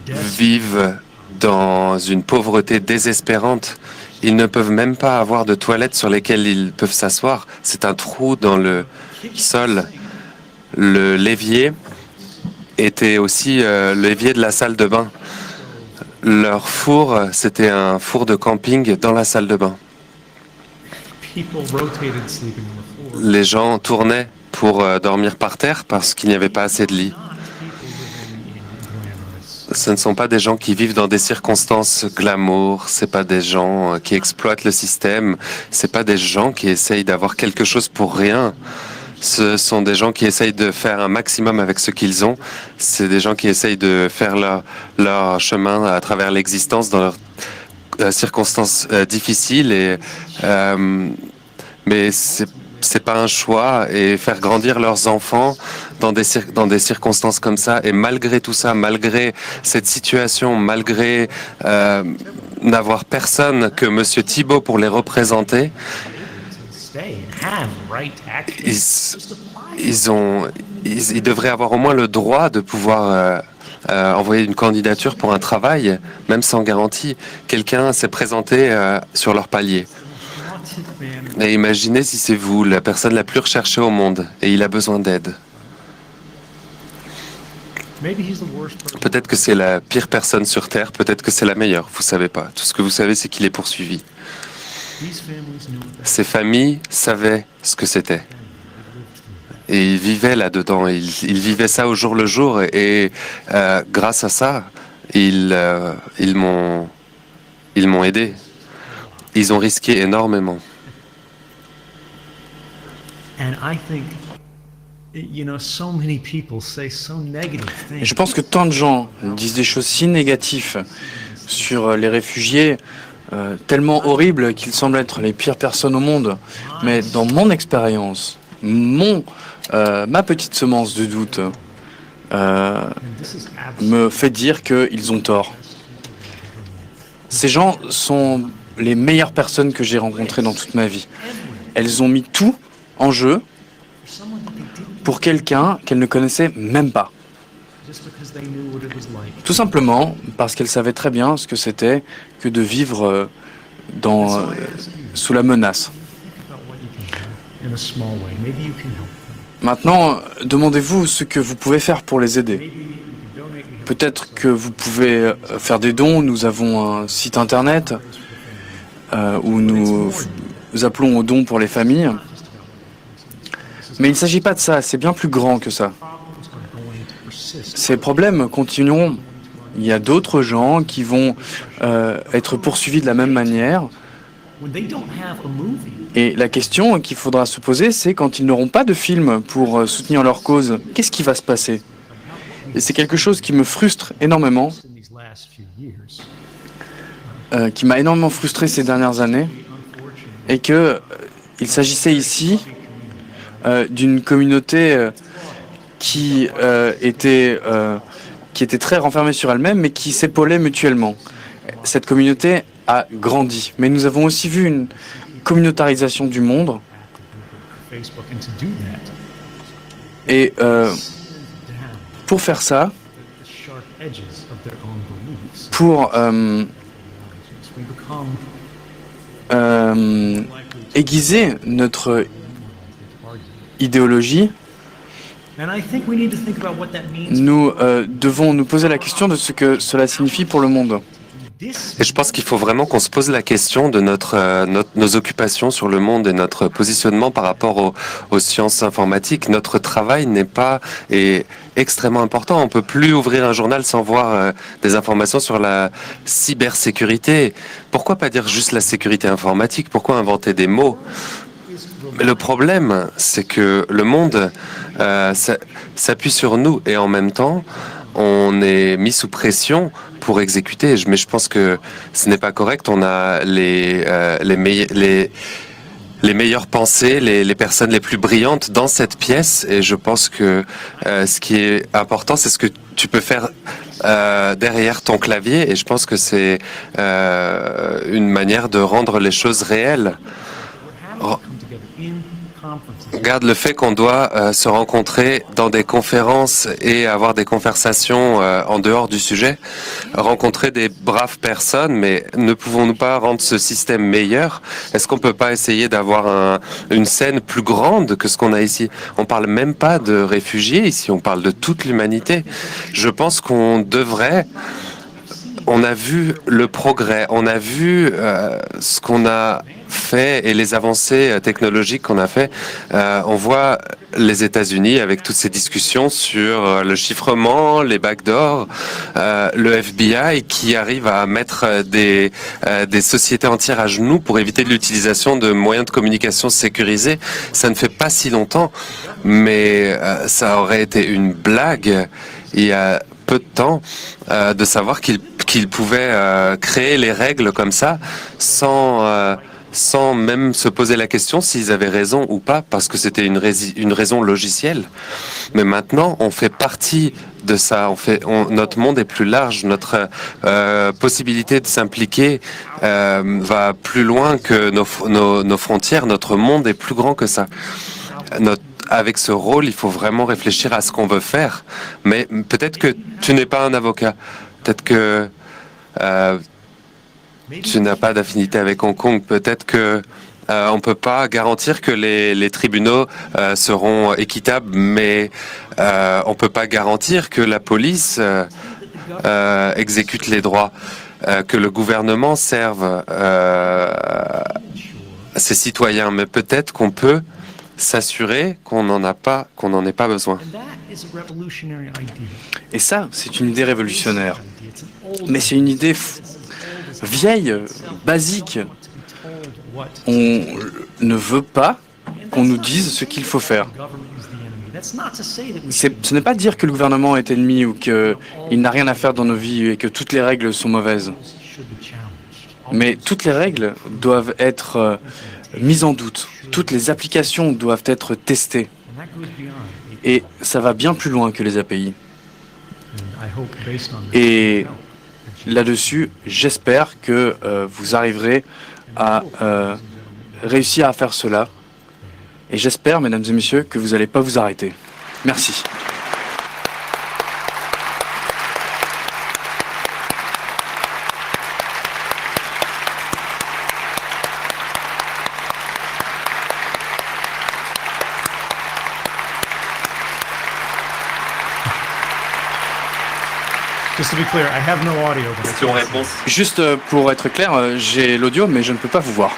vivent dans une pauvreté désespérante. Ils ne peuvent même pas avoir de toilettes sur lesquelles ils peuvent s'asseoir. C'est un trou dans le sol. Le l'évier était aussi l'évier de la salle de bain. Leur four, c'était un four de camping dans la salle de bain. Les gens tournaient pour dormir par terre parce qu'il n'y avait pas assez de lits. Ce ne sont pas des gens qui vivent dans des circonstances glamour, c'est pas des gens qui exploitent le système, c'est pas des gens qui essayent d'avoir quelque chose pour rien. Ce sont des gens qui essayent de faire un maximum avec ce qu'ils ont. C'est des gens qui essayent de faire leur chemin à travers l'existence dans leurs circonstances difficiles. Mais c'est pas un choix. Et faire grandir leurs enfants dans des circonstances comme ça. Et malgré tout ça, malgré cette situation, malgré n'avoir personne que Monsieur Thibault pour les représenter, ils devraient avoir au moins le droit de pouvoir envoyer une candidature pour un travail, même sans garantie. Quelqu'un s'est présenté sur leur palier. Et imaginez si c'est vous, la personne la plus recherchée au monde, et il a besoin d'aide. Peut-être que c'est la pire personne sur Terre, peut-être que c'est la meilleure, vous savez pas. Tout ce que vous savez, c'est qu'il est poursuivi. Ces familles savaient ce que c'était. Et ils vivaient là-dedans. Ils vivaient ça au jour le jour. Et grâce à ça, ils m'ont aidé. Ils ont risqué énormément. Et je pense que tant de gens disent des choses si négatives sur les réfugiés, tellement horribles qu'ils semblent être les pires personnes au monde. Mais dans mon expérience, ma petite semence de doute me fait dire qu'ils ont tort. Ces gens sont les meilleures personnes que j'ai rencontrées dans toute ma vie. Elles ont mis tout en jeu pour quelqu'un qu'elles ne connaissaient même pas. Tout simplement parce qu'elles savaient très bien ce que c'était que de vivre sous la menace. Maintenant, demandez-vous ce que vous pouvez faire pour les aider. Peut-être que vous pouvez faire des dons. Nous avons un site internet où nous appelons aux dons pour les familles. Mais il ne s'agit pas de ça, c'est bien plus grand que ça. Ces problèmes continueront. Il y a d'autres gens qui vont être poursuivis de la même manière. Et la question qu'il faudra se poser, c'est quand ils n'auront pas de film pour soutenir leur cause, qu'est-ce qui va se passer? Et c'est quelque chose qui me frustre énormément, qui m'a énormément frustré ces dernières années, et que il s'agissait ici d'une communauté qui était très renfermée sur elle-même, mais qui s'épaulait mutuellement. Cette communauté a grandi, mais nous avons aussi vu une communautarisation du monde. Et pour faire ça, pour aiguiser notre idéologie, nous devons nous poser la question de ce que cela signifie pour le monde. Et je pense qu'il faut vraiment qu'on se pose la question de nos occupations sur le monde et notre positionnement par rapport aux sciences informatiques. Notre travail est extrêmement important. On ne peut plus ouvrir un journal sans voir des informations sur la cybersécurité. Pourquoi pas dire juste la sécurité informatique? Pourquoi inventer des mots? Mais le problème, c'est que le monde s'appuie sur nous et en même temps, on est mis sous pression pour exécuter. Mais je pense que ce n'est pas correct. On a les meilleures pensées, les personnes les plus brillantes dans cette pièce. Et je pense que ce qui est important, c'est ce que tu peux faire derrière ton clavier. Et je pense que c'est une manière de rendre les choses réelles. Regarde le fait qu'on doit se rencontrer dans des conférences et avoir des conversations en dehors du sujet, rencontrer des braves personnes, mais ne pouvons-nous pas rendre ce système meilleur? Est-ce qu'on peut pas essayer d'avoir une scène plus grande que ce qu'on a ici? On parle même pas de réfugiés ici, on parle de toute l'humanité. Je pense qu'on devrait... On a vu le progrès, on a vu ce qu'on a fait et les avancées technologiques qu'on a fait. On voit les États-Unis avec toutes ces discussions sur le chiffrement, les backdoors, le FBI qui arrive à mettre des sociétés entières à genoux pour éviter l'utilisation de moyens de communication sécurisés. Ça ne fait pas si longtemps, mais ça aurait été une blague il y a peu de temps de savoir qu'ils pouvaient créer les règles comme ça sans même se poser la question s'ils avaient raison ou pas, parce que c'était une raison logicielle. Mais maintenant, on fait partie de ça. Notre monde est plus large. Notre possibilité de s'impliquer va plus loin que nos frontières. Notre monde est plus grand que ça. Avec ce rôle, il faut vraiment réfléchir à ce qu'on veut faire. Mais peut-être que tu n'es pas un avocat. Peut-être que tu n'as pas d'affinité avec Hong Kong. Peut-être que on peut pas garantir que les tribunaux seront équitables, mais on peut pas garantir que la police exécute les droits, que le gouvernement serve ses citoyens. Mais peut-être qu'on peut s'assurer qu'on n'en ait pas besoin. Et ça, c'est une idée révolutionnaire. Mais c'est une idée vieille, basique. On ne veut pas qu'on nous dise ce qu'il faut faire. Ce n'est pas dire que le gouvernement est ennemi ou qu'il n'a rien à faire dans nos vies et que toutes les règles sont mauvaises. Mais toutes les règles doivent être mises en doute. Toutes les applications doivent être testées. Et ça va bien plus loin que les API. Et là-dessus, j'espère que vous arriverez à réussir à faire cela. Et j'espère, mesdames et messieurs, que vous n'allez pas vous arrêter. Merci. Juste pour être clair, j'ai l'audio, mais je ne peux pas vous voir.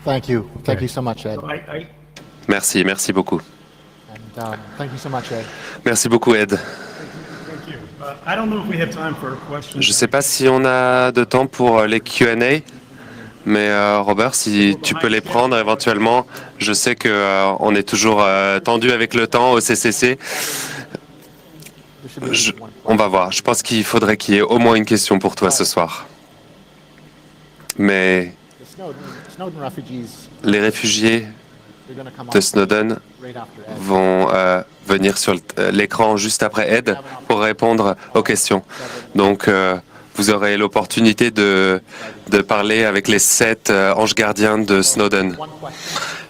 Thank you. Thank you so much, Ed. Merci beaucoup. And, thank you so much, Ed. Merci beaucoup, Ed. Je ne sais pas si on a de temps pour les Q&A, mais Robert, si tu peux les prendre éventuellement. Je sais que on est toujours tendu avec le temps au CCC. On va voir. Je pense qu'il faudrait qu'il y ait au moins une question pour toi ce soir. Mais les réfugiés de Snowden vont venir sur l'écran juste après Ed pour répondre aux questions. Donc, vous aurez l'opportunité de parler avec les 7 anges gardiens de Snowden.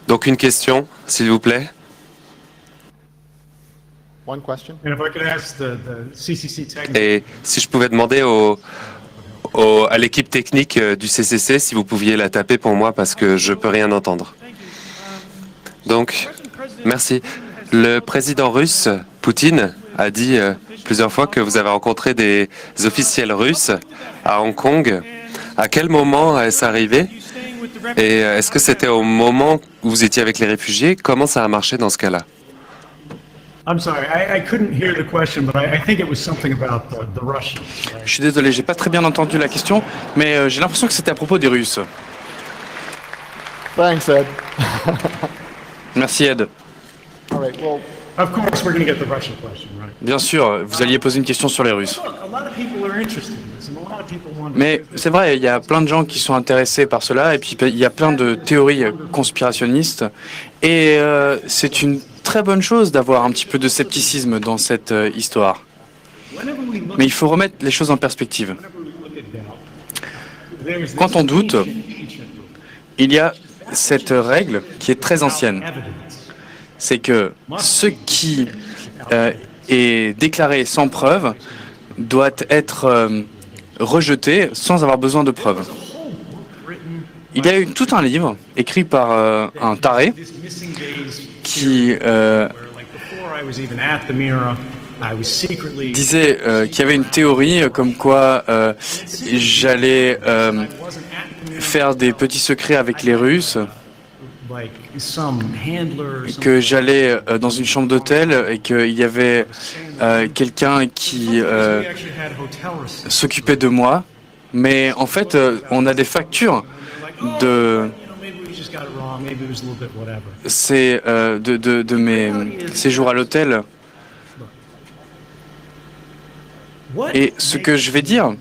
Donc, une question, s'il vous plaît. One question. And if I could ask the CCC technical, Et si je pouvais demander à l'équipe technique du CCC si vous pouviez la taper pour moi parce que je peux rien entendre. Donc, merci. Le président russe, Poutine, a dit plusieurs fois que vous avez rencontré des officiels russes à Hong Kong. À quel moment est-ce arrivé? Et est-ce que c'était au moment où vous étiez avec les réfugiés? Comment ça a marché dans ce cas-là? I'm sorry, I couldn't hear the question, but I think it was something about the Russians. Je suis désolé, j'ai pas très bien entendu la question, mais j'ai l'impression que c'était à propos des Russes. Thanks, Ed. Merci Ed. All right, well, Of course, we're going to get the Russian question, right? Bien sûr, vous alliez poser une question sur les Russes. Look, a lot of people are interested in this, and a lot of people want to. Mais c'est vrai, il y a plein de gens qui sont intéressés par cela, et puis il y a plein de théories conspirationnistes, et c'est une très bonne chose d'avoir un petit peu de scepticisme dans cette histoire. Whenever we look, Mais il faut remettre les choses en perspective. whenever we look at doubt, there's Quand this on doute, ancient rule. il y a cette règle qui est très ancienne. Evidence. C'est que ce qui est déclaré sans preuve doit être rejeté sans avoir besoin de preuves. Il y a eu tout un livre écrit par un taré This missing days qui where, like, before I was even at the Mira, I was secretly disait qu'il y avait une théorie comme quoi j'allais wasn't at the Mira, faire des petits secrets avec les Russes, like some handler or something. que j'allais dans une chambre d'hôtel et qu'il y avait quelqu'un qui We actually had hotel receipts. s'occupait de moi. Mais en fait, on a des factures de Maybe we just got it wrong. Maybe it was a little bit whatever. de mes séjours à l'hôtel. What Et ce que je vais dire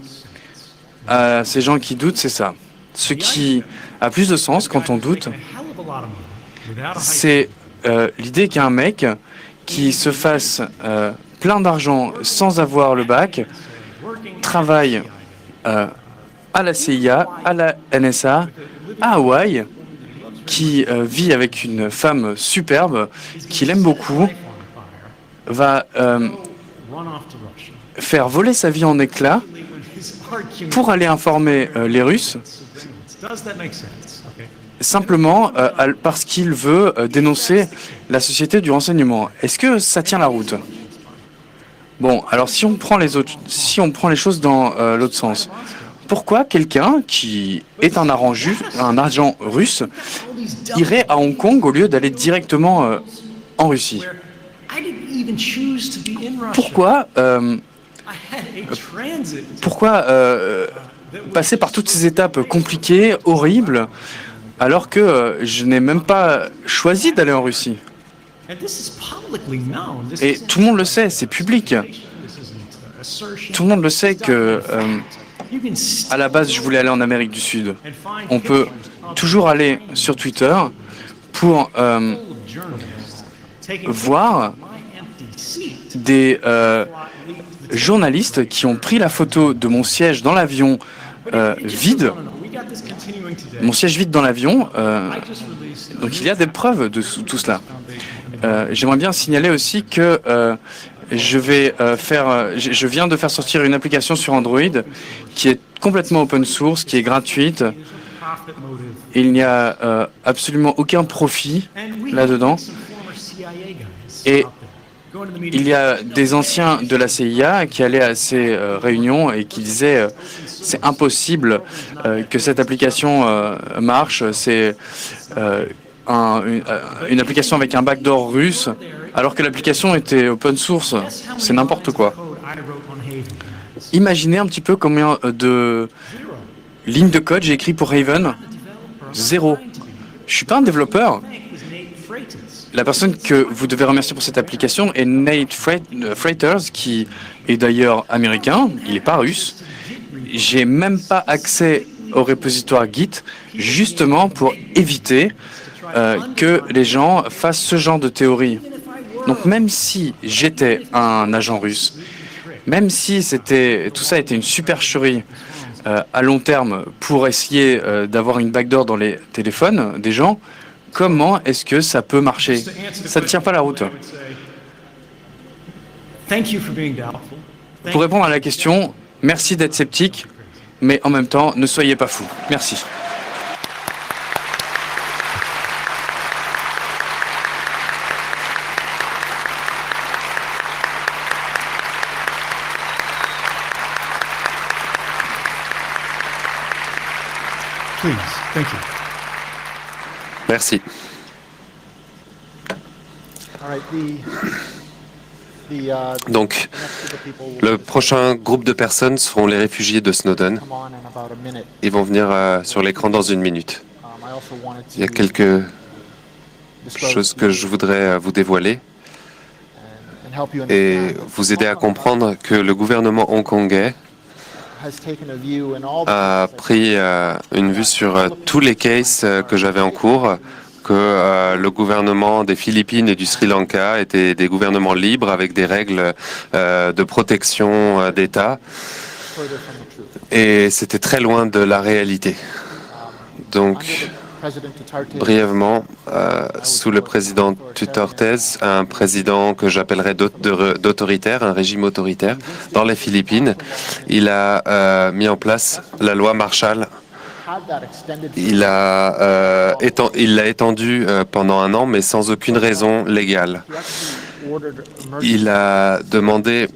à ces gens qui doutent, c'est ça. Ce qui a plus de sens quand on doute, a hell of a lot of money without a high c'est l'idée qu'il y a un mec qui se fasse plein d'argent sans avoir le bac, travaille à la CIA, à la NSA, à Hawaï, qui vit avec une femme superbe, qu'il aime beaucoup, va run off to Russia. faire voler sa vie en éclats His argument pour aller informer les Russes, does that make sense? Okay. simplement parce qu'il veut dénoncer la société du renseignement. Est-ce que ça tient la route? Bon, alors si on prend les choses dans l'autre sens, pourquoi quelqu'un qui est un agent russe irait à Hong Kong au lieu d'aller directement en Russie? I didn't even choose to be in Russia. Pourquoi I had a transit. passer par toutes ces étapes compliquées, horribles, alors que je n'ai même pas choisi d'aller en Russie? And this is publicly known. This Et isn't tout le monde le sait, c'est public. this isn't assertion. Tout le monde le sait que You can à la base, je voulais aller en Amérique du Sud. and find On peut pictures toujours aller sur Twitter pour of journalists taking voir my empty seat. des journalistes qui ont pris la photo de mon siège dans l'avion vide, No, we got this continuing today. mon siège vide dans l'avion. I just released Donc il y a des preuves de tout cela. J'aimerais bien signaler aussi que je viens de faire sortir une application sur Android qui est complètement open source, qui est gratuite. profit motive. Il n'y a absolument aucun profit And we là-dedans. had some former CIA guys Et out there going to the meeting. il y a des anciens de la CIA qui allaient à ces réunions et qui disaient c'est impossible que cette application marche. C'est une application avec un backdoor russe, alors que l'application était open source. C'est n'importe quoi. Code I wrote on Haven. Imaginez un petit peu combien de lignes de code j'ai écrit pour Haven. 0. Je suis pas un développeur. Thank was Nate Freitas. La personne que vous devez remercier pour cette application est Nate Freighters, qui est d'ailleurs américain, il n'est pas russe. J'ai même pas accès au repositoire Git, justement pour éviter que les gens fassent ce genre de théorie. Donc même si j'étais un agent russe, même si tout ça était une supercherie à long terme pour essayer d'avoir une backdoor dans les téléphones des gens, comment est-ce que ça peut marcher? Ça ne tient pas la route. Pour répondre à la question, merci d'être sceptique, mais en même temps, ne soyez pas fous. Merci. Please, thank you. Merci. All right, Donc, le prochain groupe de personnes seront les réfugiés de Snowden. come on in about a minute. Ils vont venir sur l'écran dans une minute. I also wanted Il y a to quelques disclose choses to que you je voudrais vous dévoiler and help you et understand that vous aider à Hong Kong comprendre que le gouvernement hongkongais has taken a view in all the a cases pris une vue sur tous les cases que j'avais en cours, que le gouvernement des Philippines et du Sri Lanka étaient des gouvernements libres avec des règles de protection d'État, further from the truth. et c'était très loin de la réalité. Donc, President Duterte brièvement, sous le président Duterte, un président que j'appellerais d'autoritaire, un régime autoritaire dans les Philippines, il a mis en place la loi Marshall. had that extended Il l'a étendu pendant un an, mais sans aucune raison légale. ordered emergency Il a demandé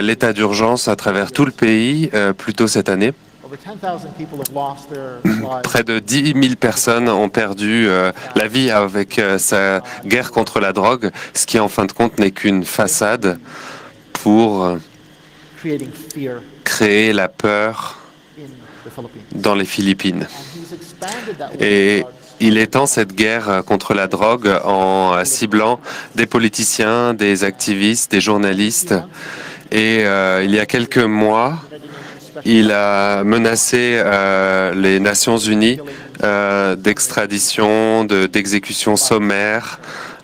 l'état d'urgence à travers tout le pays plus tôt cette année. over 10,000 people have lost their lives. Près de 10 000 personnes ont perdu la vie avec sa guerre contre la drogue, ce qui en fin de compte n'est qu'une façade pour Creating fear créer la peur in the Philippines. dans les Philippines. And he's expanded that war Et on drugs il étend cette guerre contre la drogue en ciblant des politiciens, des activistes, des journalistes. Et il y a quelques mois, il a menacé les Nations Unies d'extradition, d'exécution sommaire,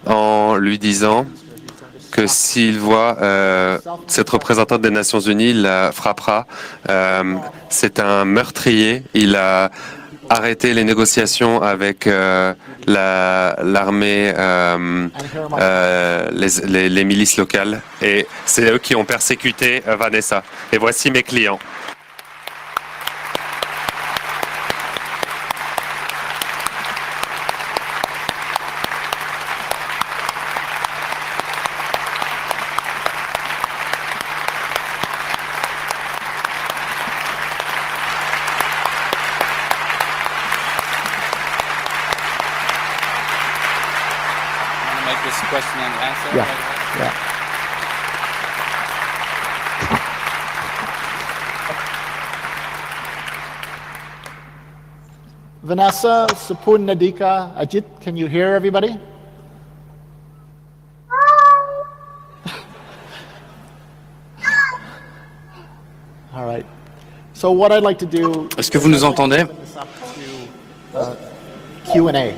en lui disant que s'il voit cette représentante des Nations Unies, il la frappera. C'est un meurtrier. Il a arrêté les négociations avec l'armée, les milices locales. Et c'est eux qui ont persécuté Vanessa. Et voici mes clients. Make this question and answer. Yeah, yeah. Vanessa, Supun Nadika, Ajit, can you hear everybody? All right. So what I'd like to do Est-ce que vous nous entendez? Q&A.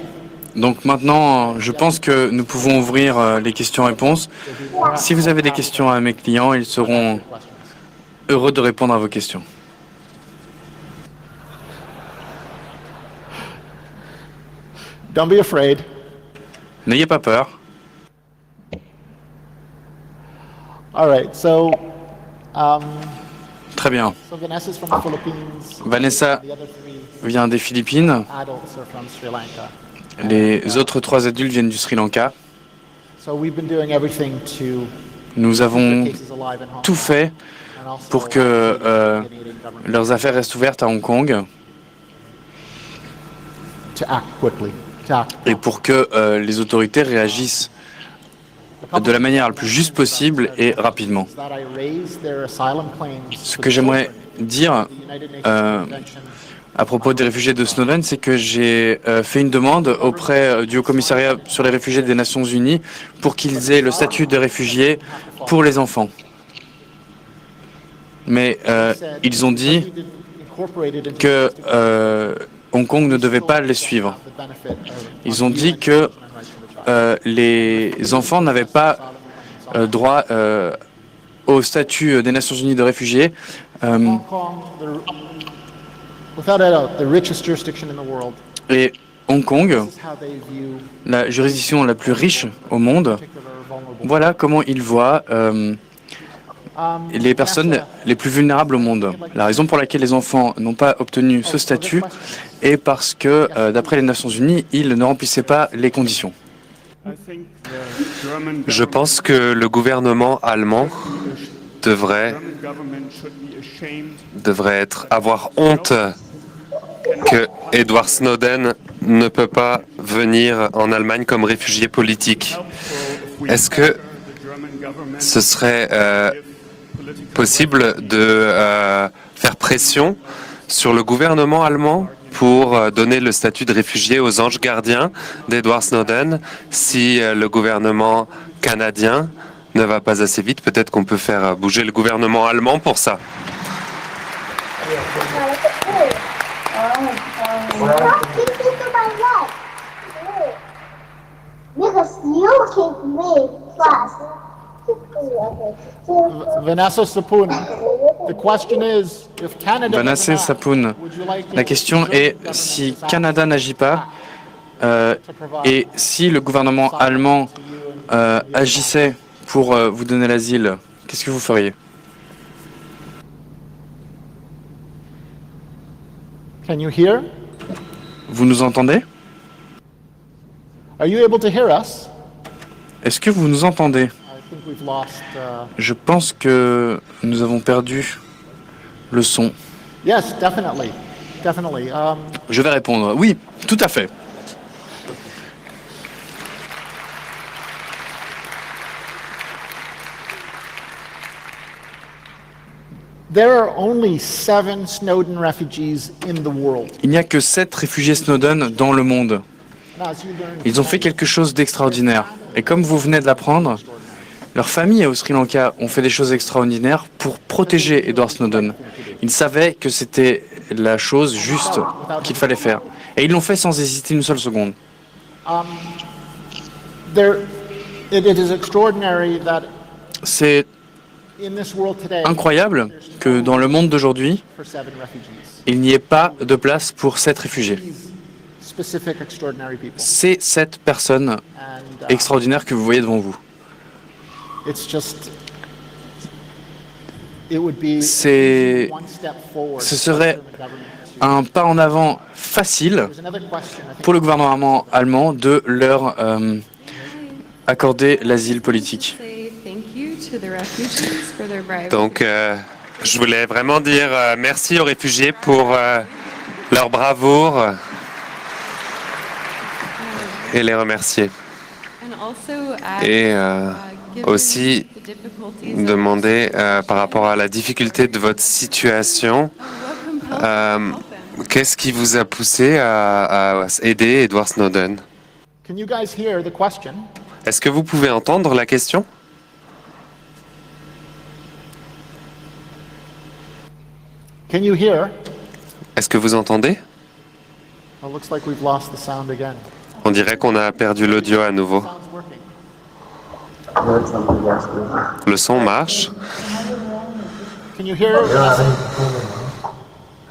Donc maintenant, je pense que nous pouvons ouvrir les questions-réponses. Si vous avez des questions à mes clients, ils seront heureux de répondre à vos questions. Don't be afraid. N'ayez pas peur. All right. So, Très bien. so Vanessa's from the Philippines. Vanessa The other three vient des Philippines. adults are from Sri Lanka. Les autres 3 adultes viennent du Sri Lanka. So we've been doing everything to Nous avons keep cases alive in Hong tout Kong fait and also pour que Canadian government leurs affaires restent ouvertes à Hong Kong to act quickly. To act. et pour que les autorités réagissent de la manière la plus juste possible et rapidement. That I raised their asylum claims Ce to que the j'aimerais children, dire the United Nations Convention à propos des réfugiés de Snowden, c'est que j'ai fait une demande auprès du Haut-Commissariat sur les réfugiés des Nations Unies pour qu'ils aient le statut de réfugiés pour les enfants. Mais ils ont dit incorporated into que Hong Kong ne devait pas les suivre. the benefit of Ils ont dit que les enfants n'avaient pas droit au statut des Nations Unies de réfugiés. Hong Kong, without a doubt, the richest jurisdiction in the world. Et Hong Kong, This is how they view la juridiction la plus riche au monde, particular vulnerable. voilà comment ils voient les personnes les plus vulnérables au monde. La raison pour laquelle les enfants n'ont pas obtenu ce statut est parce que, d'après les Nations Unies, ils ne remplissaient pas les conditions. Je pense que le gouvernement allemand devrait avoir honte que Edward Snowden ne peut pas venir en Allemagne comme réfugié politique. Est-ce que ce serait possible de faire pression sur le gouvernement allemand pour donner le statut de réfugié aux anges gardiens d'Edward Snowden? Si le gouvernement canadien ne va pas assez vite, peut-être qu'on peut faire bouger le gouvernement allemand pour ça. Vanessa Sapun, the question is, if Canada Vanessa doesn't act, Sapun, would you like la question est si Canada n'agit pas et si le gouvernement allemand agissait pour vous donner l'asile, qu'est-ce que vous feriez? Can you hear? Vous nous entendez? Are you able to hear us? Est-ce que vous nous entendez? I think we've lost. Je pense que nous avons perdu le son. Yes, definitely, definitely. Je vais répondre. Oui, tout à fait. There are only 7 Snowden refugees in the world. Il n'y a que 7 réfugiés Snowden dans le monde. And as you learned, Ils ont fait quelque chose d'extraordinaire. Et comme vous venez de l'apprendre, leurs familles au Sri Lanka ont fait des choses extraordinaires pour protéger Edward Snowden. Ils savaient que c'était la chose juste qu'il fallait faire. Et ils l'ont fait sans hésiter une seule seconde. it is extraordinary that C'est in this world today, incroyable que dans le monde d'aujourd'hui, for 7 refugees, il n'y ait pas de place pour 7 réfugiés. these specific extraordinary people, C'est cette personne and extraordinaire que vous voyez devant vous. it's just. It would be C'est- one step forward ce serait for the government to- Un pas en avant facile There's another question, I think. pour le gouvernement allemand de leur accorder l'asile politique. Donc, je voulais vraiment dire merci aux réfugiés pour leur bravoure et les remercier. Et aussi demander par rapport à la difficulté de votre situation, qu'est-ce qui vous a poussé à aider Edward Snowden? Can you guys hear the question? Est-ce que vous pouvez entendre la question? Can you hear? Est-ce que vous entendez? Well, looks like we've lost the sound again. On dirait qu'on a perdu l'audio à nouveau. Sound's working. Le son marche. Can you hear? Vanessa?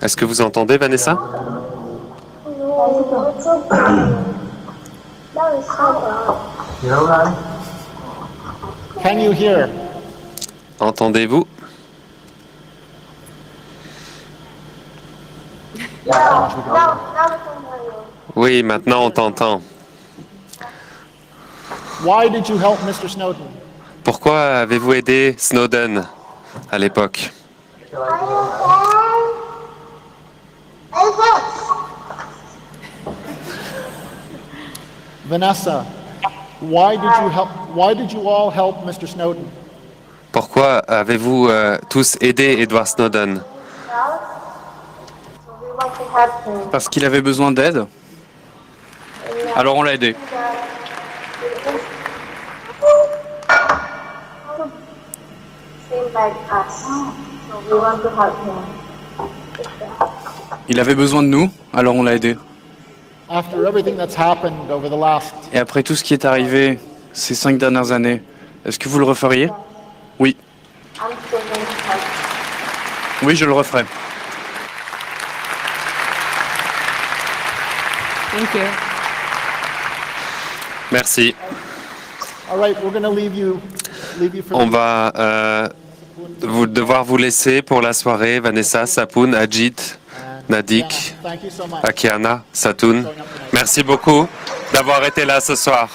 Est-ce que vous entendez, Vanessa? Can you hear? Entendez-vous? Oui, maintenant on t'entend. Why did you help Mr. Snowden? Pourquoi avez-vous aidé Snowden à l'époque? Vanessa, why did you all help Mr. Snowden? Pourquoi avez-vous tous aidé Edward Snowden? Parce qu'il avait besoin d'aide, alors on l'a aidé. Il avait besoin de nous, alors on l'a aidé. After everything that's happened over the last Et après tout ce qui est arrivé ces 5 dernières années, est-ce que vous le referiez? Oui. Oui, je le referai. Thank you. Merci. all right, we're going to leave you for On va devoir vous laisser pour la soirée. Vanessa, Sapun, Ajit, Nadik, Thank you so much. Akiana, Satoun. Merci beaucoup d'avoir été là ce soir.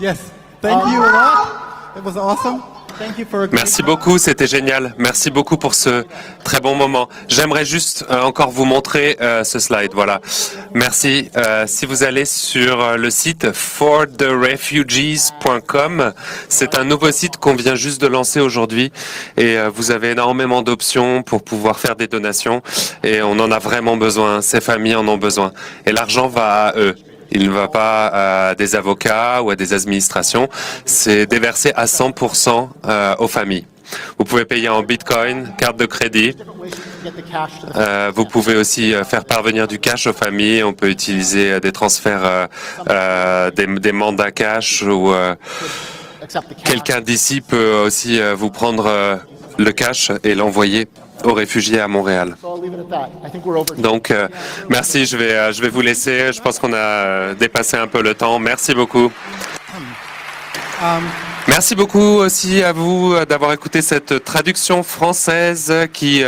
Yes, thank you a lot. It was awesome. Thank you for a great Merci beaucoup, c'était génial. Merci beaucoup pour ce très bon moment. J'aimerais juste encore vous montrer ce slide. Voilà. Merci. Si vous allez sur le site fortherefugees.com, c'est un nouveau site qu'on vient juste de lancer aujourd'hui et vous avez énormément d'options pour pouvoir faire des donations et on en a vraiment besoin. Ces familles en ont besoin et l'argent va à eux. Il ne va pas à des avocats ou à des administrations. C'est déversé à 100% aux familles. Vous pouvez payer en Bitcoin, carte de crédit. Vous pouvez aussi faire parvenir du cash aux familles. On peut utiliser des transferts, des mandats cash ou quelqu'un d'ici peut aussi vous prendre le cash et l'envoyer aux réfugiés à Montréal. Donc, merci, je vais vous laisser. Je pense qu'on a dépassé un peu le temps. Merci beaucoup. Merci beaucoup aussi à vous d'avoir écouté cette traduction française qui